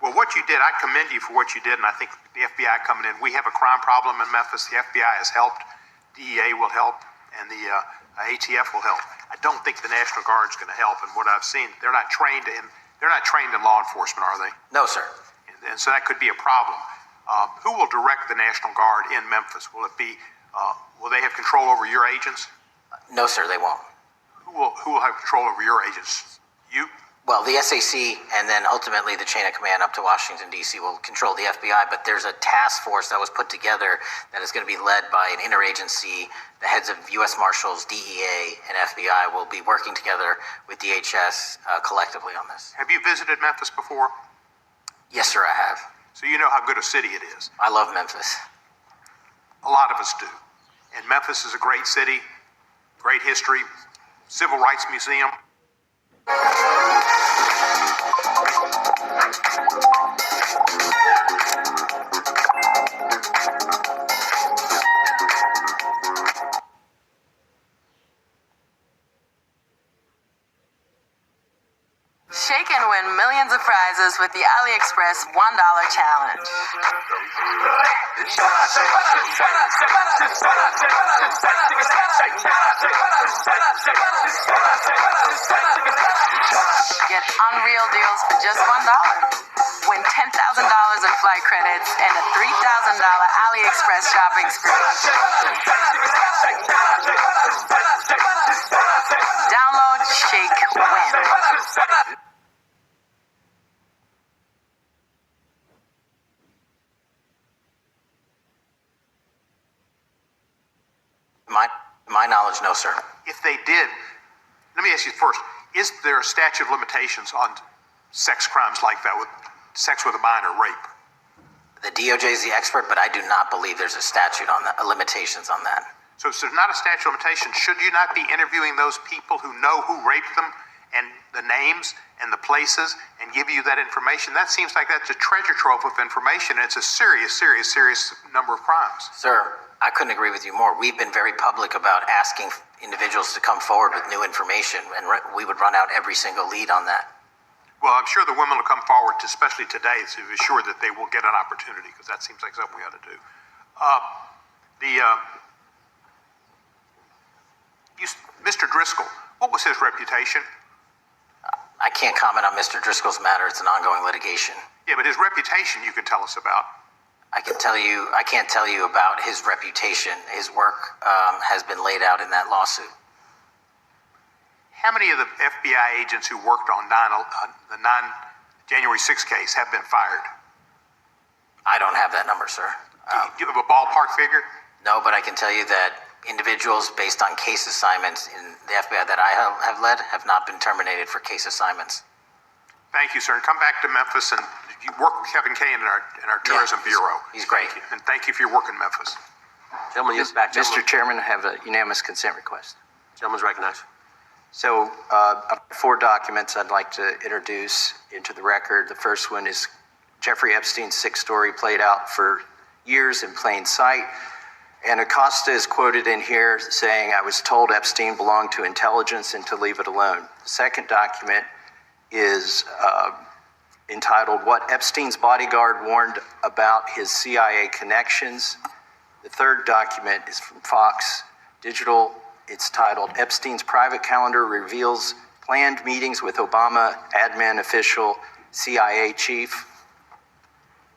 Well, what you did, I commend you for what you did, and I think the FBI coming in, we have a crime problem in Memphis. The FBI has helped, DEA will help, and the ATF will help. I don't think the National Guard is going to help, and what I've seen, they're not trained in law enforcement, are they? No, sir. And so that could be a problem. Who will direct the National Guard in Memphis? Will they have control over your agents? No, sir, they won't. Who will have control over your agents? You? Well, the SAC and then ultimately the chain of command up to Washington, D.C. will control the FBI, but there's a task force that was put together that is going to be led by an interagency. The heads of U.S. Marshals, DEA, and FBI will be working together with DHS collectively on this. Have you visited Memphis before? Yes, sir, I have. So you know how good a city it is. I love Memphis. A lot of us do. And Memphis is a great city, great history, civil rights museum. Shake and win millions of prizes with the AliExpress $1 challenge. Get unreal deals for just $1. Win $10,000 in flight credits and a $3,000 AliExpress shopping spree. Download Shake Win. My knowledge, no, sir. If they did, let me ask you first, is there a statute of limitations on sex crimes like that, with sex with a minor, rape? The DOJ is the expert, but I do not believe there's a statute on that, limitations on that. So if there's not a statute of limitations, should you not be interviewing those people who know who raped them and the names and the places and give you that information? That seems like that's a treasure trove of information, and it's a serious number of crimes. Sir, I couldn't agree with you more. We've been very public about asking individuals to come forward with new information, and we would run out every single lead on that. Well, I'm sure the women will come forward, especially today, to assure that they will get an opportunity, because that seems like something we ought to do. Mr. Driscoll, what was his reputation? I can't comment on Mr. Driscoll's matter. It's an ongoing litigation. Yeah, but his reputation you could tell us about. I can't tell you about his reputation. His work has been laid out in that lawsuit. How many of the FBI agents who worked on the January 6th case have been fired? I don't have that number, sir. Do you have a ballpark figure? No, but I can tell you that individuals based on case assignments in the FBI that I have led have not been terminated for case assignments. Thank you, sir. And come back to Memphis, and you work with Kevin Kane in our tourism bureau. He's great. And thank you for your work in Memphis. Gentleman, yes, back. Mr. Chairman, I have a unanimous consent request. Gentleman's recognized. So, 4 documents I'd like to introduce into the record. The first one is Jeffrey Epstein's 6 story played out for years in plain sight. And Acosta is quoted in here saying, "I was told Epstein belonged to intelligence and to leave it alone." The second document is entitled, "What Epstein's Bodyguard Warned About His CIA Connections." The third document is from Fox Digital. It's titled, "Epstein's Private Calendar Reveals Planned Meetings with Obama Admin Official CIA Chief."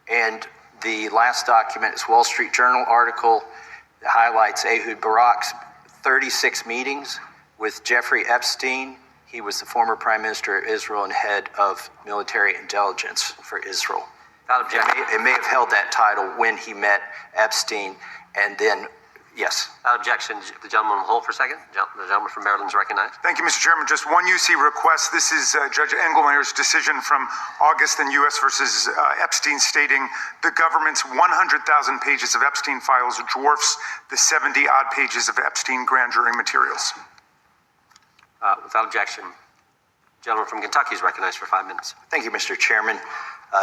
And the last document is Wall Street Journal article that highlights Ehud Barak's 36 meetings with Jeffrey Epstein. He was the former Prime Minister of Israel and head of military intelligence for Israel. It may have held that title when he met Epstein, and then, yes. Without objection, the gentleman will hold for a second. The gentleman from Maryland is recognized. Thank you, Mr. Chairman. Just one UC request. This is Judge Engelmeyer's decision from August in U.S. versus Epstein, stating the government's 100,000 pages of Epstein files dwarfs the 70-odd pages of Epstein grand jury materials. Without objection, the gentleman from Kentucky is recognized for 5 minutes. Thank you, Mr. Chairman.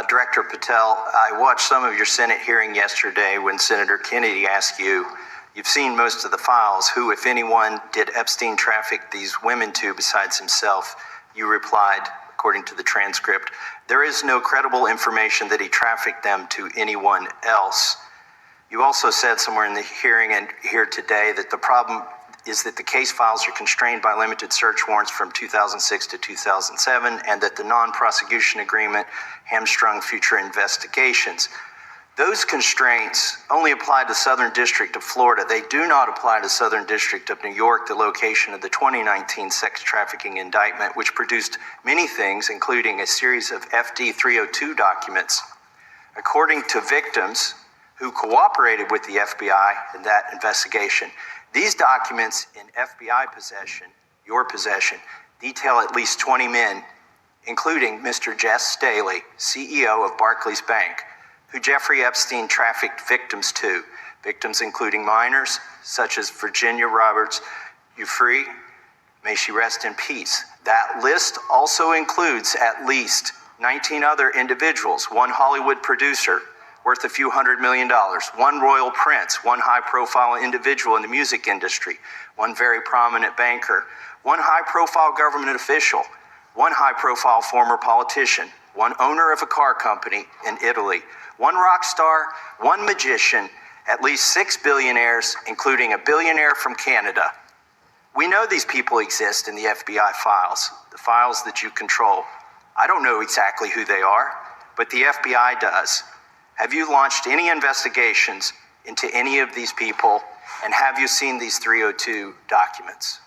Director Patel, I watched some of your Senate hearing yesterday when Senator Kennedy asked you, "You've seen most of the files. Who, if anyone, did Epstein traffic these women to besides himself?" You replied, according to the transcript, "There is no credible information that he trafficked them to anyone else." You also said somewhere in the hearing and here today that the problem is that the case files are constrained by limited search warrants from 2006 to 2007, and that the non-prosecution agreement hamstrung future investigations. Those constraints only apply to Southern District of Florida. They do not apply to Southern District of New York, the location of the 2019 sex trafficking indictment, which produced many things, including a series of FD 302 documents. According to victims who cooperated with the FBI in that investigation, these documents in FBI possession, your possession, detail at least 20 men, including Mr. Jess Staley, CEO of Barclays Bank, who Jeffrey Epstein trafficked victims to, victims including minors such as Virginia Roberts Giuffre, may she rest in peace. That list also includes at least 19 other individuals, one Hollywood producer worth a few $100 million, one royal prince, one high-profile individual in the music industry, one very prominent banker, one high-profile government official, one high-profile former politician, one owner of a car company in Italy, one rock star, one magician, at least 6 billionaires, including a billionaire from Canada. We know these people exist in the FBI files, the files that you control. I don't know exactly who they are, but the FBI does. Have you launched any investigations into any of these people, and have you seen these 302 documents?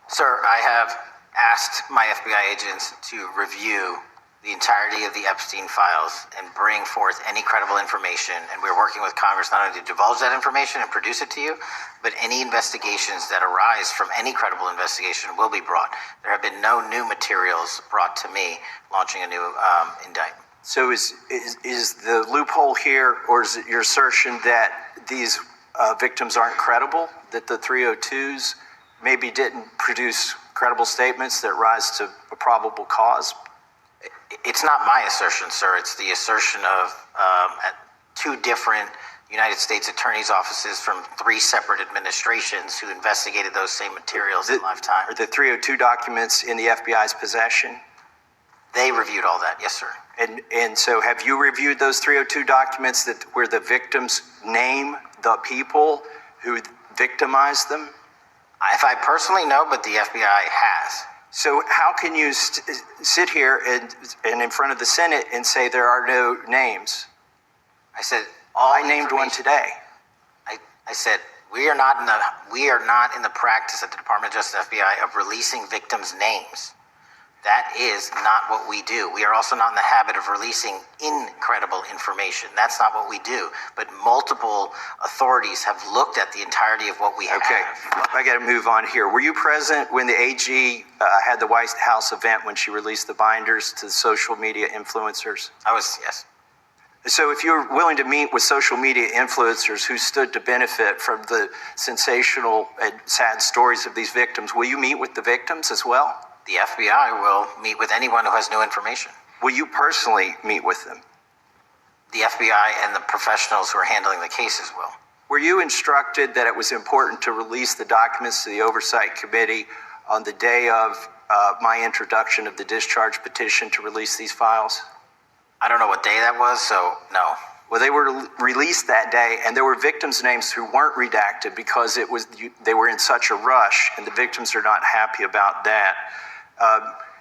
Sir, I have asked my FBI agents to review the entirety of the Epstein files and bring forth any credible information. And we're working with Congress not only to divulge that information and produce it to you, but any investigations that arise from any credible investigation will be brought. There have been no new materials brought to me launching a new indictment. So is the loophole here, or is it your assertion that these victims aren't credible, that the 302s maybe didn't produce credible statements that rise to a probable cause? It's not my assertion, sir. It's the assertion of two different United States attorneys' offices from 3 separate administrations who investigated those same materials in lifetime. Are the 302 documents in the FBI's possession? They reviewed all that, yes, sir. And so have you reviewed those 302 documents where the victims name the people who victimized them? If I personally know, but the FBI has. So how can you sit here and in front of the Senate and say there are no names? I said I named one today. I said we are not in the practice at the Department of Justice FBI of releasing victims' names. That is not what we do. We are also not in the habit of releasing incredible information. That's not what we do. But multiple authorities have looked at the entirety of what we have. Okay, I got to move on here. Were you present when the AG had the White House event when she released the binders to the social media influencers? I was, yes. So if you're willing to meet with social media influencers who stood to benefit from the sensational and sad stories of these victims, will you meet with the victims as well? The FBI will meet with anyone who has new information. Will you personally meet with them? The FBI and the professionals who are handling the cases will. Were you instructed that it was important to release the documents to the Oversight Committee on the day of my introduction of the discharge petition to release these files? I don't know what day that was, so no. Well, they were released that day, and there were victims' names who weren't redacted because they were in such a rush, and the victims are not happy about that.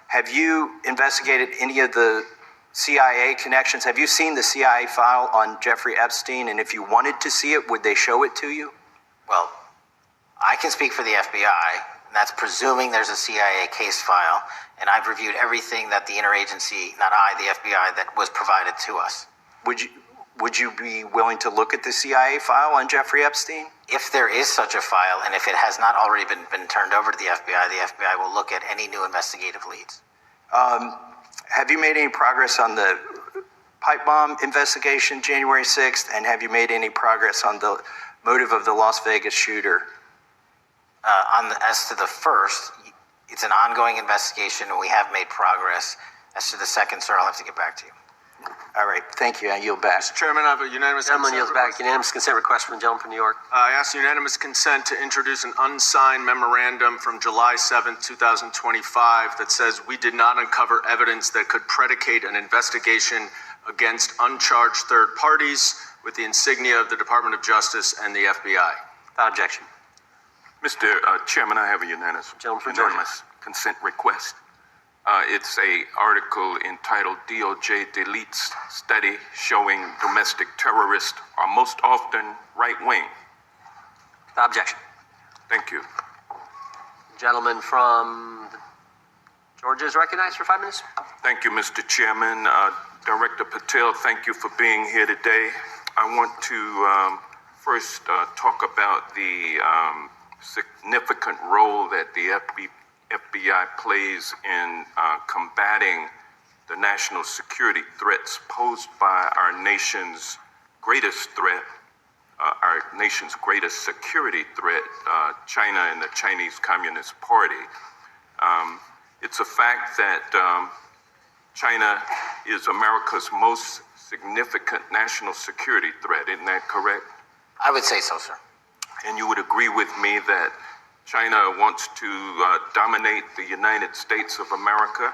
Have you investigated any of the CIA connections? Have you seen the CIA file on Jeffrey Epstein? And if you wanted to see it, would they show it to you? Well, I can speak for the FBI, and that's presuming there's a CIA case file. And I've reviewed everything that the interagency, not I, the FBI, that was provided to us. Would you be willing to look at the CIA file on Jeffrey Epstein? If there is such a file, and if it has not already been turned over to the FBI will look at any new investigative leads. Have you made any progress on the pipe bomb investigation January 6th? And have you made any progress on the motive of the Las Vegas shooter? As to the first, it's an ongoing investigation, and we have made progress. As to the second, sir, I'll have to get back to you. All right, thank you. I yield back. Mr. Chairman, I have a unanimous Gentleman consent yields back. Unanimous consent request from the gentleman from New York. I ask unanimous consent to introduce an unsigned memorandum from July 7th, 2025 that says we did not uncover evidence that could predicate an investigation against uncharged third parties with the insignia of the Department of Justice and the FBI. Without objection. Mr. Chairman, I have a unanimous consent request. It's a article entitled DOJ Deletes Study Showing Domestic Terrorists Are Most Often Right-Wing. Objection. Thank you. Gentleman from Georgia is recognized for 5 minutes. Thank you, Mr. Chairman. Director Patel, thank you for being here today. I want to first talk about the significant role that the FBI plays in combating the national security threats posed by our nation's greatest threat, our nation's greatest security threat, China and the Chinese Communist Party. It's a fact that China is America's most significant national security threat. Isn't that correct? I would say so, sir. And you would agree with me that China wants to dominate the United States of America?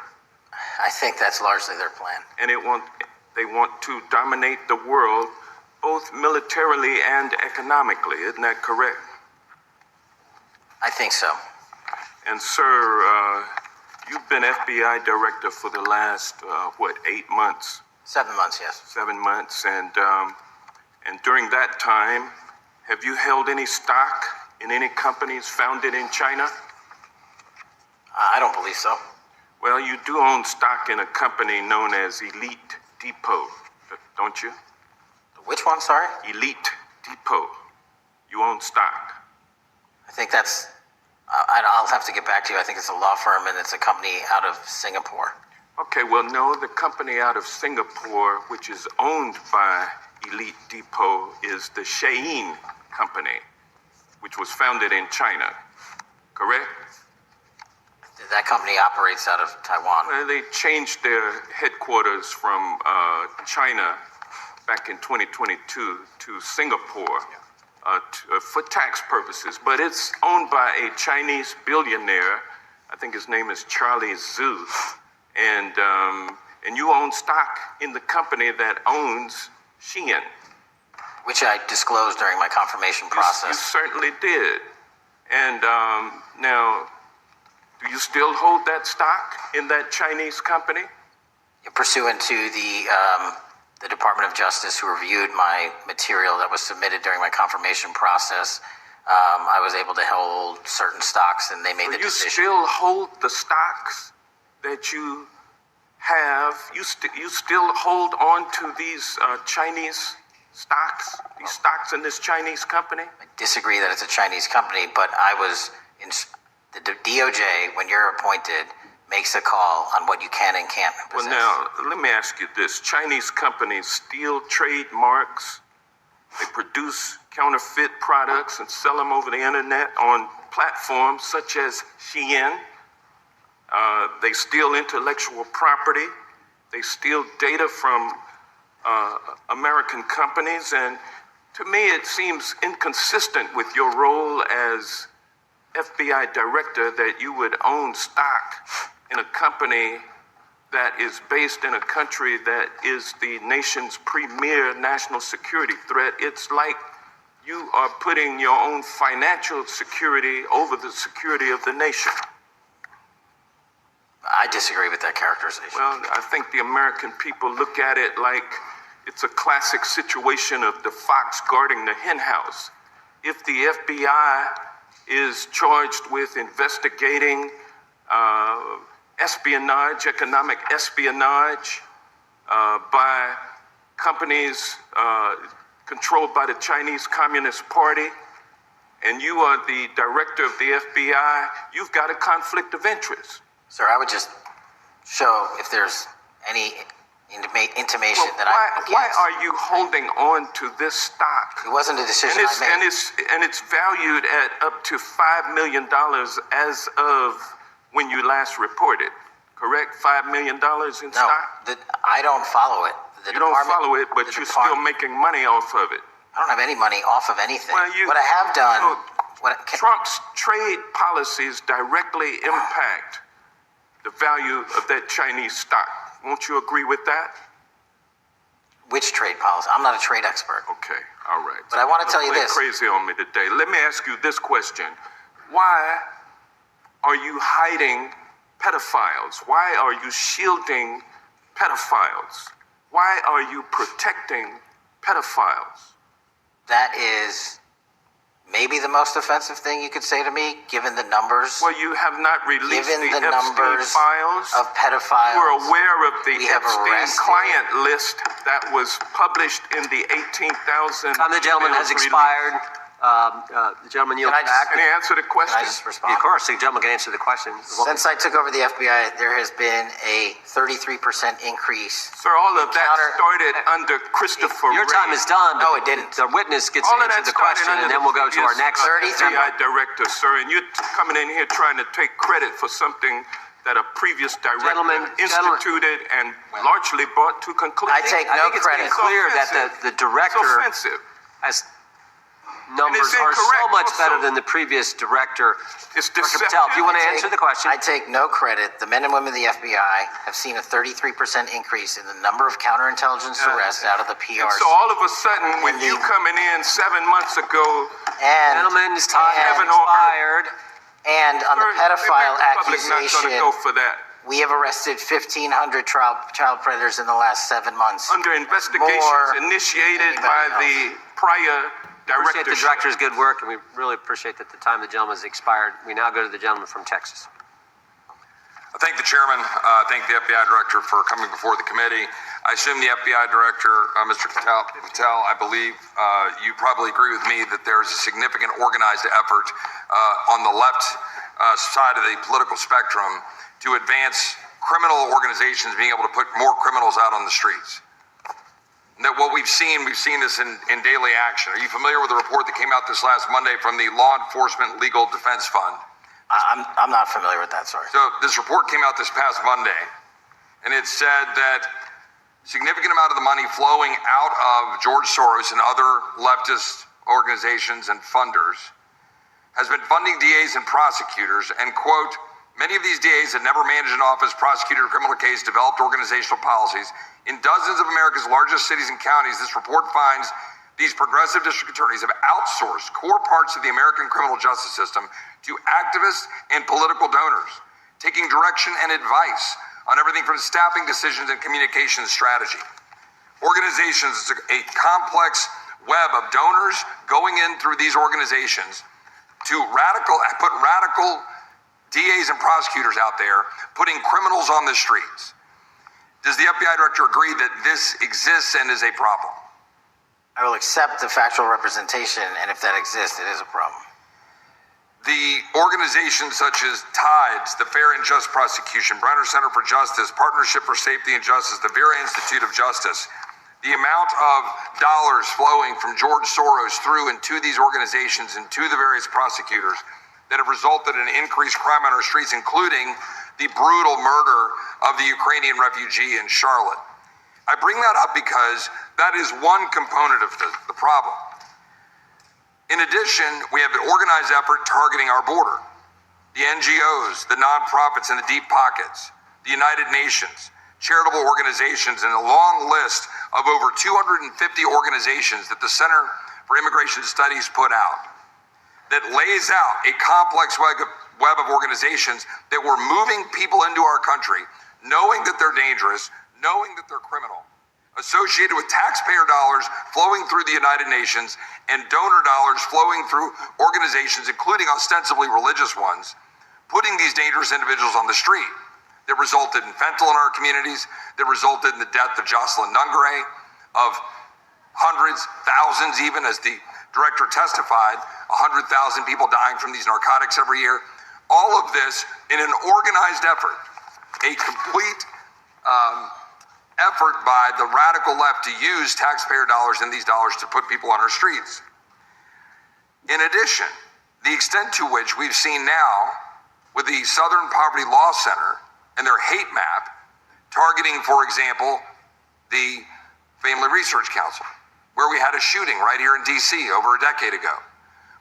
I think that's largely their plan. And they want to dominate the world both militarily and economically. Isn't that correct? I think so. And sir, you've been FBI director for the last, 8 months? 7 months, yes. 7 months. And during that time, have you held any stock in any companies founded in China? I don't believe so. Well, you do own stock in a company known as Elite Depot, don't you? Which one, sorry? Elite Depot. You own stock. I think that's, I'll have to get back to you. I think it's a law firm and it's a company out of Singapore. Okay, well, no, the company out of Singapore, which is owned by Elite Depot, is the Shein Company, which was founded in China, correct? That company operates out of Taiwan. Well, they changed their headquarters from China back in 2022 to Singapore for tax purposes, but it's owned by a Chinese billionaire. I think his name is Charlie Zhu, and you own stock in the company that owns Shein. Which I disclosed during my confirmation process. You certainly did. And now, do you still hold that stock in that Chinese company? Pursuant to the Department of Justice, who reviewed my material that was submitted during my confirmation process, I was able to hold certain stocks, and they made the decision. You still hold the stocks that you have? You still hold on to these Chinese stocks? These stocks in this Chinese company? I disagree that it's a Chinese company, but I was in the DOJ, when you're appointed, makes a call on what you can and can't possess. Well, now, let me ask you this. Chinese companies steal trademarks, they produce counterfeit products and sell them over the internet on platforms such as Shein. They steal intellectual property. They steal data from American companies. And to me, it seems inconsistent with your role as FBI director that you would own stock in a company that is based in a country that is the nation's premier national security threat. It's like you are putting your own financial security over the security of the nation. I disagree with that characterization. Well, I think the American people look at it like it's a classic situation of the fox guarding the hen house. If the FBI is charged with investigating espionage, economic espionage by companies controlled by the Chinese Communist Party, and you are the director of the FBI, you've got a conflict of interest. Sir, I would just show if there's any intimation Why are you holding on to this stock? It wasn't a decision I made. And it's valued at up to $5 million as of when you last reported, correct? $5 million in stock? No, I don't follow it. You don't follow it, but you're still making money off of it. I don't have any money off of anything. Well, what I have done... Trump's trade policies directly impact the value of that Chinese stock. Won't you agree with that? Which trade policy? I'm not a trade expert. Okay, all right. But I want to tell you this. Crazy on me today. Let me ask you this question. Why are you hiding pedophiles? Why are you shielding pedophiles? Why are you protecting pedophiles? That is maybe the most offensive thing you could say to me, given the numbers. Well, you have not released Given the the Epstein numbers files. of pedophiles. We're aware of the we have Epstein arrested. client list that was published in the 18,000. Time the gentleman has emails expired. The gentleman yields back. Can I answer the question? Can I just respond? Of course, the gentleman can answer the question. Since I took over the FBI, there has been a 33% increase. Sir, all of that started under Christopher Your Wray. time is done. No, it didn't. The witness gets All to of answer that the question, started and under then we'll go to our the next. previous FBI director, sir, and you're coming in here trying to take credit for something that a previous director instituted and largely brought to conclusion. I take no credit. It's clear that the director It's offensive. has numbers are so much better than the previous director. It's Director Patel, if you want to answer the question. I take no credit. The men and women of the FBI have seen a 33% increase in the number of counterintelligence arrests out of the PRC. And so all of a sudden, when you coming in 7 months ago, and gentleman's time has heaven or expired. And on the pedophile accusation, go for that. we have arrested 1,500 child predators in the last 7 months. Under investigations initiated by the prior Appreciate the directorship. director's good work, and we really appreciate that the time of the gentleman has expired. We now go to the gentleman from Texas. I thank the chairman, thank the FBI director for coming before the committee. I assume the FBI director, Mr. Patel, I believe you probably agree with me that there's a significant organized effort on the left side of the political spectrum to advance criminal organizations being able to put more criminals out on the streets. That what we've seen this in daily action. Are you familiar with the report that came out this last Monday from the Law Enforcement Legal Defense Fund? I'm not familiar with that, sorry. So this report came out this past Monday, and it said that significant amount of the money flowing out of George Soros and other leftist organizations and funders has been funding DAs and prosecutors, and quote, many of these DAs had never managed an office, prosecuted a criminal case, developed organizational policies. In dozens of America's largest cities and counties, this report finds these progressive district attorneys have outsourced core parts of the American criminal justice system to activists and political donors, taking direction and advice on everything from staffing decisions and communication strategy. Organizations, it's a complex web of donors going in through these organizations to put radical DAs and prosecutors out there, putting criminals on the streets. Does the FBI director agree that this exists and is a problem? I will accept the factual representation, and if that exists, it is a problem. The organizations such as TIDES, the Fair and Just Prosecution, Brenner Center for Justice, Partnership for Safety and Justice, the Vera Institute of Justice, the amount of dollars flowing from George Soros through and to these organizations and to the various prosecutors that have resulted in increased crime on our streets, including the brutal murder of the Ukrainian refugee in Charlotte. I bring that up because that is one component of the problem. In addition, we have an organized effort targeting our border. The NGOs, the nonprofits in the deep pockets, the United Nations, charitable organizations, and a long list of over 250 organizations that the Center for Immigration Studies put out that lays out a complex web of organizations that were moving people into our country, knowing that they're dangerous, knowing that they're criminal, associated with taxpayer dollars flowing through the United Nations and donor dollars flowing through organizations, including ostensibly religious ones, putting these dangerous individuals on the street. That resulted in fentanyl in our communities, that resulted in the death of Jocelyn Nungare, of hundreds, thousands even, as the director testified, 100,000 people dying from these narcotics every year. All of this in an organized effort, a complete effort by the radical left to use taxpayer dollars and these dollars to put people on our streets. In addition, the extent to which we've seen now with the Southern Poverty Law Center and their hate map targeting, for example, the Family Research Council, where we had a shooting right here in DC over a decade ago,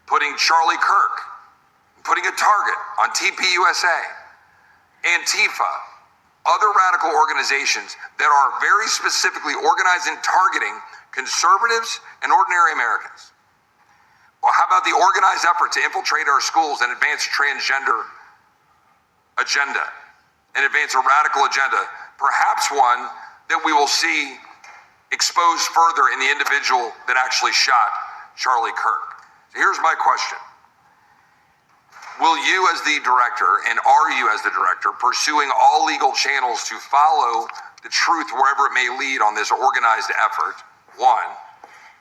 putting Charlie Kirk, putting a target on TPUSA, Antifa, other radical organizations that are very specifically organized in targeting conservatives and ordinary Americans. Well, how about the organized effort to infiltrate our schools and advance a transgender agenda? and advance a radical agenda, perhaps one that we will see exposed further in the individual that actually shot Charlie Kirk. So here's my question. Will you as the director, and are you as the director, pursuing all legal channels to follow the truth wherever it may lead on this organized effort, one?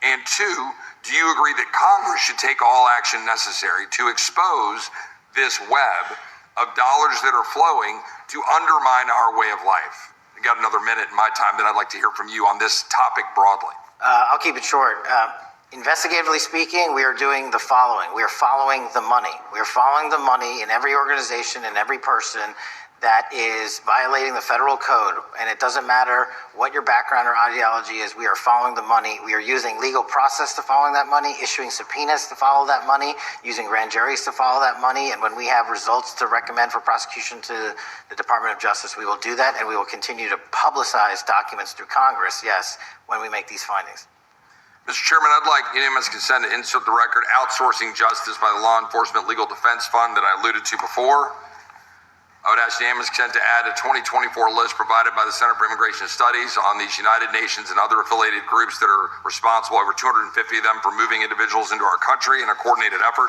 And two, do you agree that Congress should take all action necessary to expose this web of dollars that are flowing to undermine our way of life? I got another minute in my time that I'd like to hear from you on this topic broadly. I'll keep it short. Investigatively speaking, we are doing the following. We are following the money. We are following the money in every organization and every person that is violating the federal code. And it doesn't matter what your background or ideology is, we are following the money. We are using legal process to follow that money, issuing subpoenas to follow that money, using grand juries to follow that money. And when we have results to recommend for prosecution to the Department of Justice, we will do that, and we will continue to publicize documents through Congress, yes, when we make these findings. Mr. Chairman, I'd like unanimous consent to insert the record outsourcing justice by the Law Enforcement Legal Defense Fund that I alluded to before. I would ask unanimous consent to add a 2024 list provided by the Center for Immigration Studies on these United Nations and other affiliated groups that are responsible, over 250 of them, for moving individuals into our country in a coordinated effort.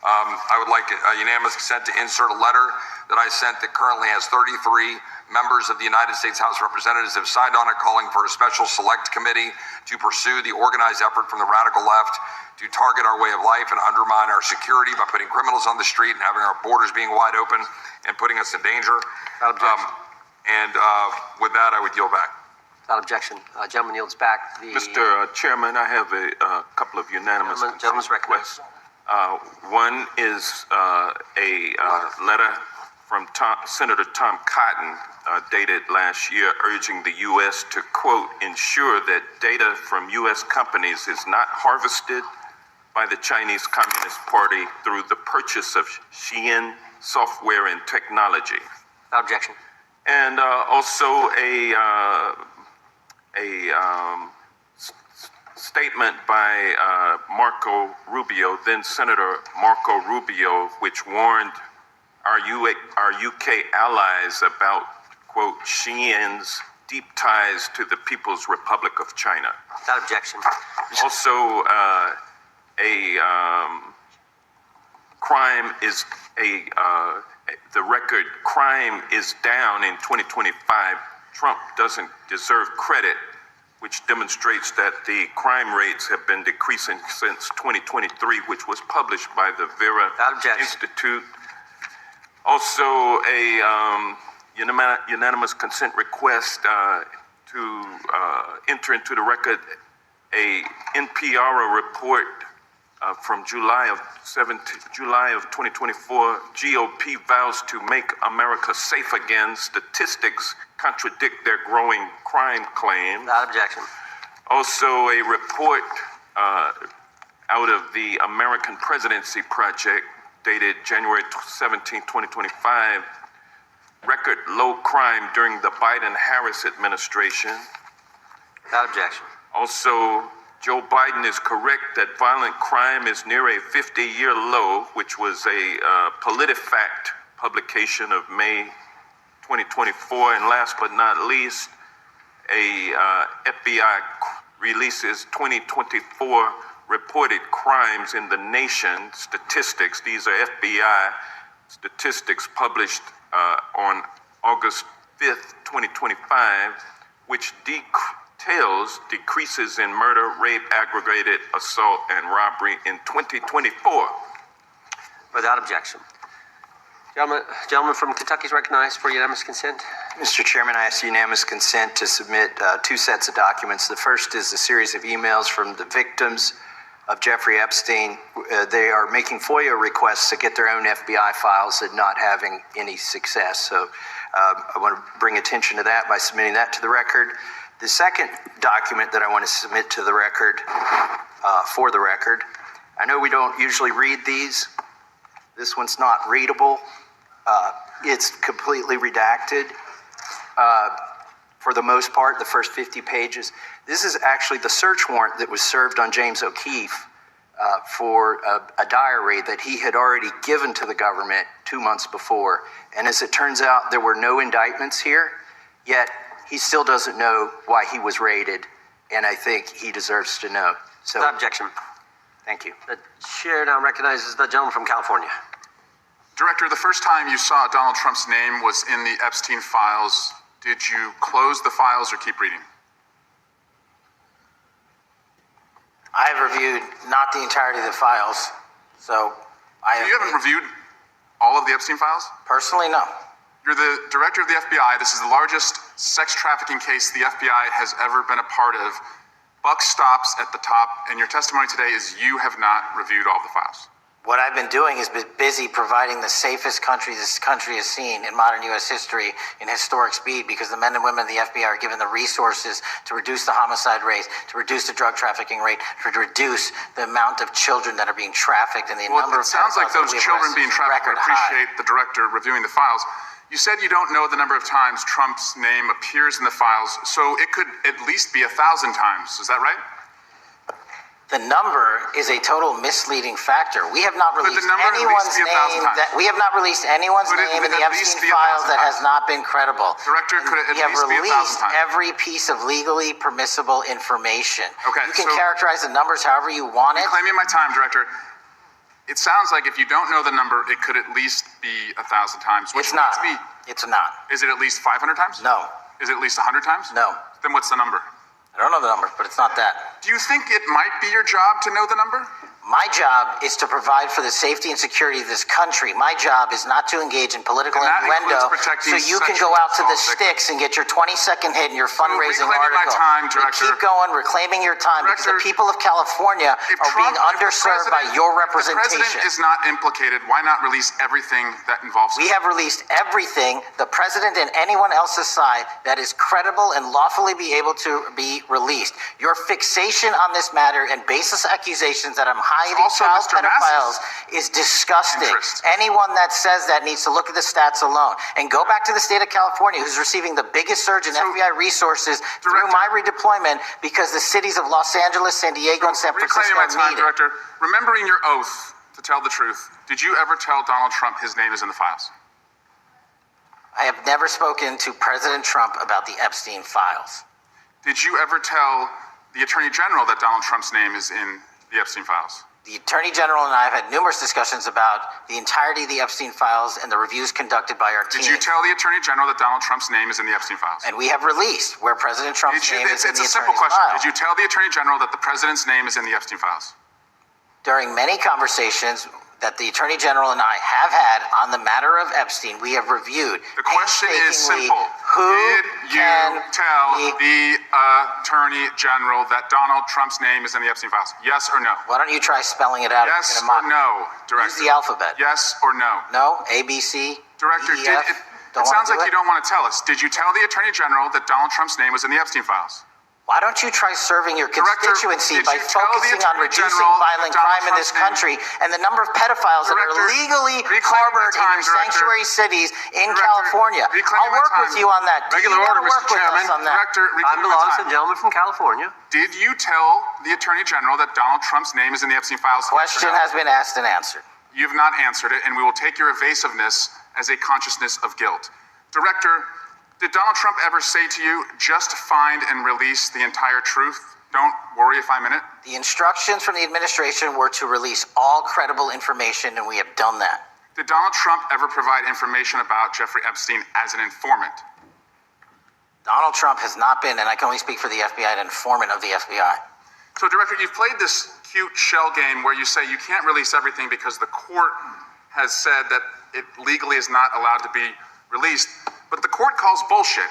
I would like unanimous consent to insert a letter that I sent that currently has 33 members of the United States House of Representatives have signed on it, calling for a special select committee to pursue the organized effort from the radical left to target our way of life and undermine our security by putting criminals on the street and having our borders being wide open and putting us in danger. With that, I would yield back. Without objection. Gentleman yields back. Mr. Chairman, I have a couple of unanimous Gentleman's requests. One is a letter from Senator Tom Cotton, dated last year, urging the U.S. to, quote, ensure that data from U.S. companies is not harvested by the Chinese Communist Party through the purchase of Shein software and technology. Without objection. And also statement by Marco Rubio, then Senator Marco Rubio, which warned our UK allies about, quote, Shein's deep ties to the People's Republic of China. Without objection. Also, the record crime is down in 2025. Trump doesn't deserve credit, which demonstrates that the crime rates have been decreasing since 2023, which was published by the Vera Institute. Also, a unanimous consent request to enter into the record a NPR report from July of 2024. GOP vows to make America safe again. Statistics contradict their growing crime claims. Without objection. Also, a report out of the American Presidency Project, dated January 17, 2025, record low crime during the Biden-Harris administration. Without objection. Also, Joe Biden is correct that violent crime is near a 50-year low, which was a PolitiFact publication of May 2024. And last but not least, a FBI releases 2024 reported crimes in the nation statistics. These are FBI statistics published on August 5th, 2025, which details decreases in murder, rape, aggravated assault, and robbery in 2024. Without objection. Gentleman from Kentucky is recognized for unanimous consent. Mr. Chairman, I ask unanimous consent to submit two sets of documents. The first is a series of emails from the victims of Jeffrey Epstein. They are making FOIA requests to get their own FBI files and not having any success. So I want to bring attention to that by submitting that to the record. The second document that I want to submit to the record, for the record, I know we don't usually read these. This one's not readable. It's completely redacted. For the most part, the first 50 pages. This is actually the search warrant that was served on James O'Keefe for a diary that he had already given to the government 2 months before. And as it turns out, there were no indictments here, yet he still doesn't know why he was raided, and I think he deserves to know. So, Without objection. thank you. The chair now recognizes the gentleman from California. Director, the first time you saw Donald Trump's name was in the Epstein files. Did you close the files or keep reading? I have reviewed not the entirety of the files, so You haven't reviewed all of the Epstein files? Personally, no. You're the director of the FBI. This is the largest sex trafficking case the FBI has ever been a part of. Buck stops at the top, and your testimony today is you have not reviewed all the files. What I've been doing is been busy providing the safest country this country has seen in modern U.S. history in historic speed, because the men and women of the FBI are given the resources to reduce the homicide rate, to reduce the drug trafficking rate, to reduce the amount of children that are being trafficked and the number of It sounds like those children being trafficked. I appreciate the director reviewing the files. You said you don't know the number of times Trump's name appears in the files, so it could at least be 1,000 times. Is that right? The number is a total misleading factor. We have not released anyone's name we have not released anyone's name in the Epstein files that has not been credible. Director, could it at least be 1,000 released times? every piece of legally permissible information. Okay, you can so characterize the numbers however you want it. Reclaiming my time, Director. It sounds like if you don't know the number, it could at least be 1,000 times. It's not. It's not. Is it at least 500 times? No. Is it at least 100 times? No. Then what's the number? I don't know the number, but it's not that. Do you think it might be your job to know the number? My job is to provide for the safety and security of this country. My job is not to engage in political innuendo so you can go out to the sticks and get your 20-second hit in your fundraising article. Keep going, reclaiming your time, because the people of California are being underserved by your representation. The president is not implicated. Why not release everything that involves him? We have released everything, the president and anyone else's side, that is credible and lawfully be able to be released. Your fixation on this matter and baseless accusations that I'm hiding child pedophiles is disgusting. Anyone that says that needs to look at the stats alone and go back to the state of California, who's receiving the biggest surge in FBI resources through my redeployment, because the cities of Los Angeles, San Diego, and San Francisco Reclaiming my time, need it. Director. Remembering your oath to tell the truth, did you ever tell Donald Trump his name is in the files? I have never spoken to President Trump about the Epstein files. Did you ever tell the Attorney General that Donald Trump's name is in the Epstein files? The Attorney General and I have had numerous discussions about the entirety of the Epstein files and the reviews conducted by our team. Did you tell the Attorney General that Donald Trump's name is in the Epstein files? And we have released where President Trump's name is in the It's a simple attorney's question. file. Did you tell the Attorney General that the president's name is in the Epstein files? During many conversations that the Attorney General and I have had on the matter of Epstein, we have reviewed. The question is simple. Who Did you tell the Attorney General that Donald Trump's name is in the Epstein files? Yes or no? Why don't you try spelling it out? Yes or no, Director? Use the alphabet. Yes or no? No, A, B, C, Director, E, F. it sounds like you don't want to tell us. Did you tell the Attorney General that Donald Trump's name was in the Epstein files? Why don't you try serving your constituency by focusing on reducing violent crime in this country and the number of pedophiles that are legally harbored in your sanctuary cities in California? I'll work with you on that. Regular order, Mr. Chairman. Time belongs to the gentleman from California. Did you tell the Attorney General that Donald Trump's name is in the Epstein files? Question has been asked and answered. You've not answered it, and we will take your evasiveness as a consciousness of guilt. Director, did Donald Trump ever say to you, just find and release the entire truth? Don't worry if I'm in it? The instructions from the administration were to release all credible information, and we have done that. Did Donald Trump ever provide information about Jeffrey Epstein as an informant? Donald Trump has not been, and I can only speak for the FBI, an informant of the FBI. So, Director, you've played this cute shell game where you say you can't release everything because the court has said that it legally is not allowed to be released. But the court calls bullshit.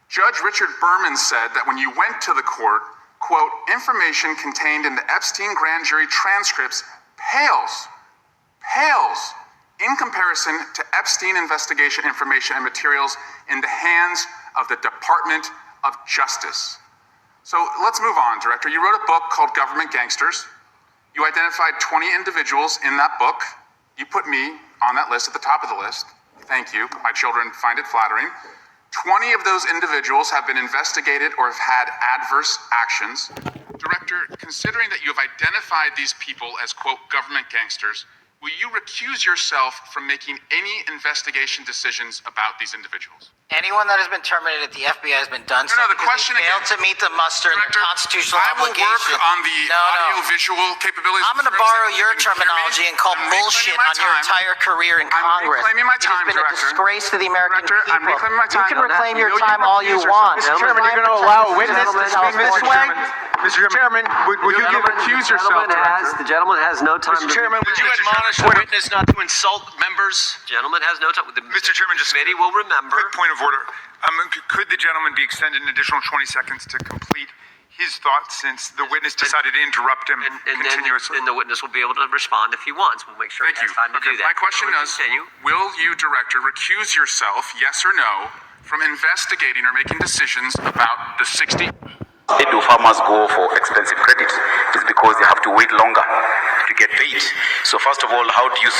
Judge Richard Berman said that when you went to the court, quote, information contained in the Epstein grand jury transcripts pales in comparison to Epstein investigation information and materials in the hands of the Department of Justice. So let's move on, Director. You wrote a book called Government Gangsters. You identified 20 individuals in that book. You put me on that list at the top of the list. Thank you. My children find it flattering. 20 of those individuals have been investigated or have had adverse actions. Director, considering that you have identified these people as, quote, government gangsters, will you recuse yourself from making any investigation decisions about these individuals? Anyone that has been terminated at the FBI has been done so the because question they failed again, to meet the muster and the constitutional I will obligation. work on the audio-visual capabilities. I'm going to borrow your terminology and call bullshit on your entire career in Congress. reclaiming my time, It has been Director. a disgrace to the American Director, I'm people. reclaiming my time You can on that. reclaim your You know, time you all you recuse want. yourself. Mr. Chairman, you're going to allow a witness to speak this way? Mr. Chairman, would you recuse yourself? The gentleman has no time. Mr. Chairman, would you admonish the witness not to insult members? Gentleman has no time. Mr. Chairman, just committee will remember. quick point of order. Could the gentleman be extended an additional 20 seconds to complete his thoughts since the witness decided to interrupt him continuously? And the witness will be able to respond if he wants. We'll make sure Thank he you. has time to do that. My question Gentleman, is, continue. will you, Director, recuse yourself, yes or no, from investigating or making decisions about the 60... Why do farmers go for expensive credit? It's because they have to wait longer to get paid. So first of all, how do you